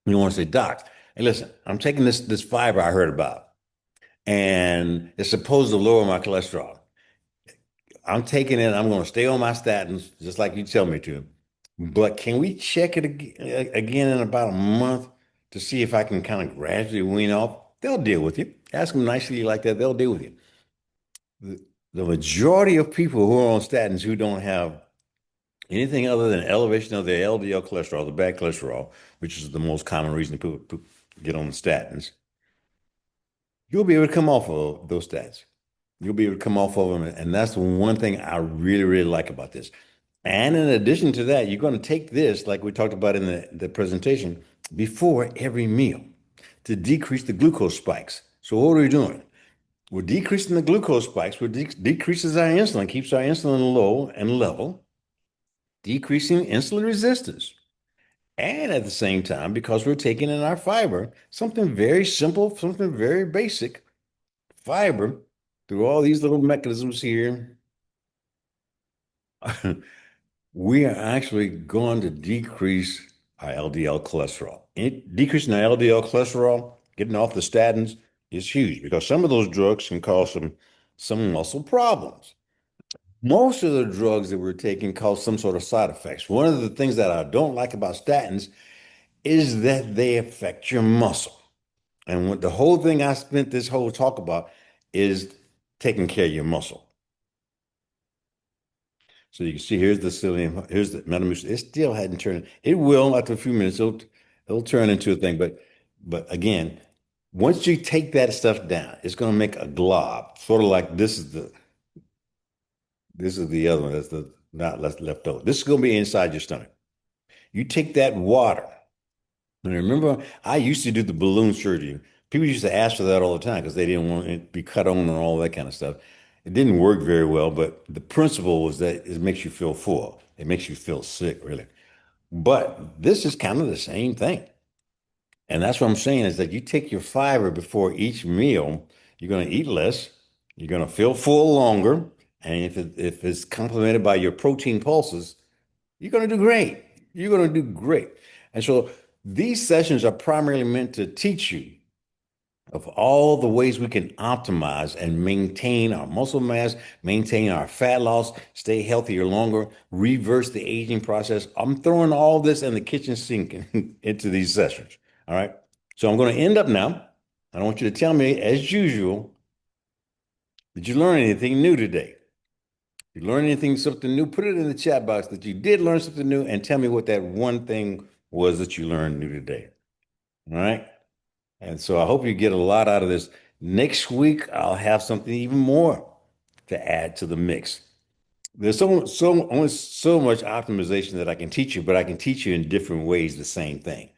You want to say, Doc, hey, listen, I'm taking this fiber I heard about, and it's supposed to lower my cholesterol. I'm taking it. I'm going to stay on my statins, just like you tell me to. But can we check it again in about a month to see if I can kind of gradually wean off? They'll deal with you. Ask them nicely like that. They'll deal with you. The, the majority of people who are on statins who don't have anything other than elevation of their LDL cholesterol, the bad cholesterol, which is the most common reason people get on the statins, you'll be able to come off of those stats. You'll be able to come off of them. And that's the one thing I really, really like about this. And in addition to that, you're going to take this, like we talked about in the presentation, before every meal to decrease the glucose spikes. So what are we doing? We're decreasing the glucose spikes, which decreases our insulin, keeps our insulin low and level, decreasing insulin resistance. And at the same time, because we're taking in our fiber, something very simple, something very basic, fiber, through all these little mechanisms here, we are actually going to decrease our LDL cholesterol. Decreasing our LDL cholesterol, getting off the statins is huge because some of those drugs can cause some muscle problems. Most of the drugs that we're taking cause some sort of side effects. One of the things that I don't like about statins is that they affect your muscle. And what the whole thing I spent this whole talk about is taking care of your muscle. So you can see here's the psyllium, here's the Metamucil. It still hadn't turned. It will after a few minutes. It'll turn into a thing. But again, once you take that stuff down, it's going to make a glob, sort of like this is the other one. That's the not left over. This is going to be inside your stomach. You take that water. And remember, I used to do the balloon surgery. People used to ask for that all the time because they didn't want it to be cut on and all that kind of stuff. It didn't work very well, but the principle was that it makes you feel full. It makes you feel sick, really. But this is kind of the same thing. And that's what I'm saying is that you take your fiber before each meal, you're going to eat less, you're going to feel full longer, and if it's complemented by your protein pulses, you're going to do great. You're going to do great. And so these sessions are primarily meant to teach you of all the ways we can optimize and maintain our muscle mass, maintain our fat loss, stay healthier longer, reverse the aging process. I'm throwing all this in the kitchen sink into these sessions. All right. So I'm going to end up now. I want you to tell me, as usual, did you learn anything new today? If you learn anything, something new, put it in the chat box that you did learn something new and tell me what that one thing was that you learned new today. All right. And so I hope you get a lot out of this. Next week, I'll have something even more to add to the mix. There's only so much optimization that I can teach you, but I can teach you in different ways the same thing.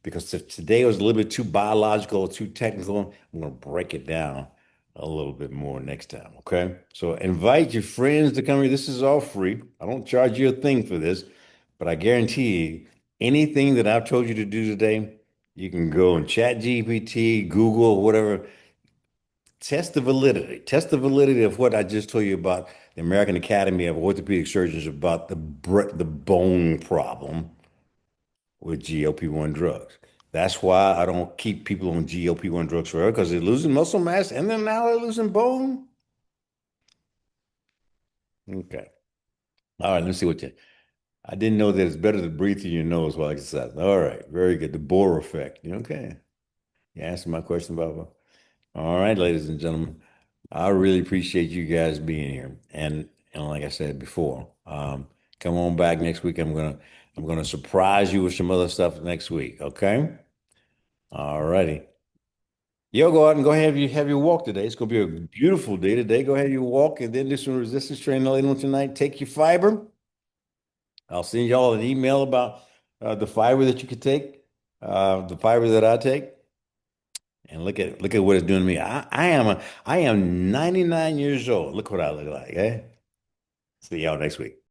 Because if today was a little bit too biological, too technical, I'm going to break it down a little bit more next time. Okay. So invite your friends to come here. This is all free. I don't charge you a thing for this, but I guarantee you anything that I've told you to do today, you can go and chat GPT, Google, whatever, test the validity of what I just told you about the American Academy of Orthopedic Surgeons about the bone problem with GLP-1 drugs. That's why I don't keep people on GLP-1 drugs forever because they're losing muscle mass and then now they're losing bone. Okay. All right, let me see what you. I didn't know that it's better to breathe through your nose while exercising. All right, very good. The Bohr effect. Okay. You answered my question, Baba. All right, ladies and gentlemen, I really appreciate you guys being here. And like I said before, come on back next week. I'm gonna surprise you with some other stuff next week. Okay? All righty. Yo, go out and go have your walk today. It's gonna be a beautiful day today. Go have your walk and then do some resistance training later on tonight. Take your fiber. I'll send y'all an email about the fiber that you could take, the fiber that I take. And look at what it's doing to me. I am 99 years old. Look what I look like, eh? See y'all next week.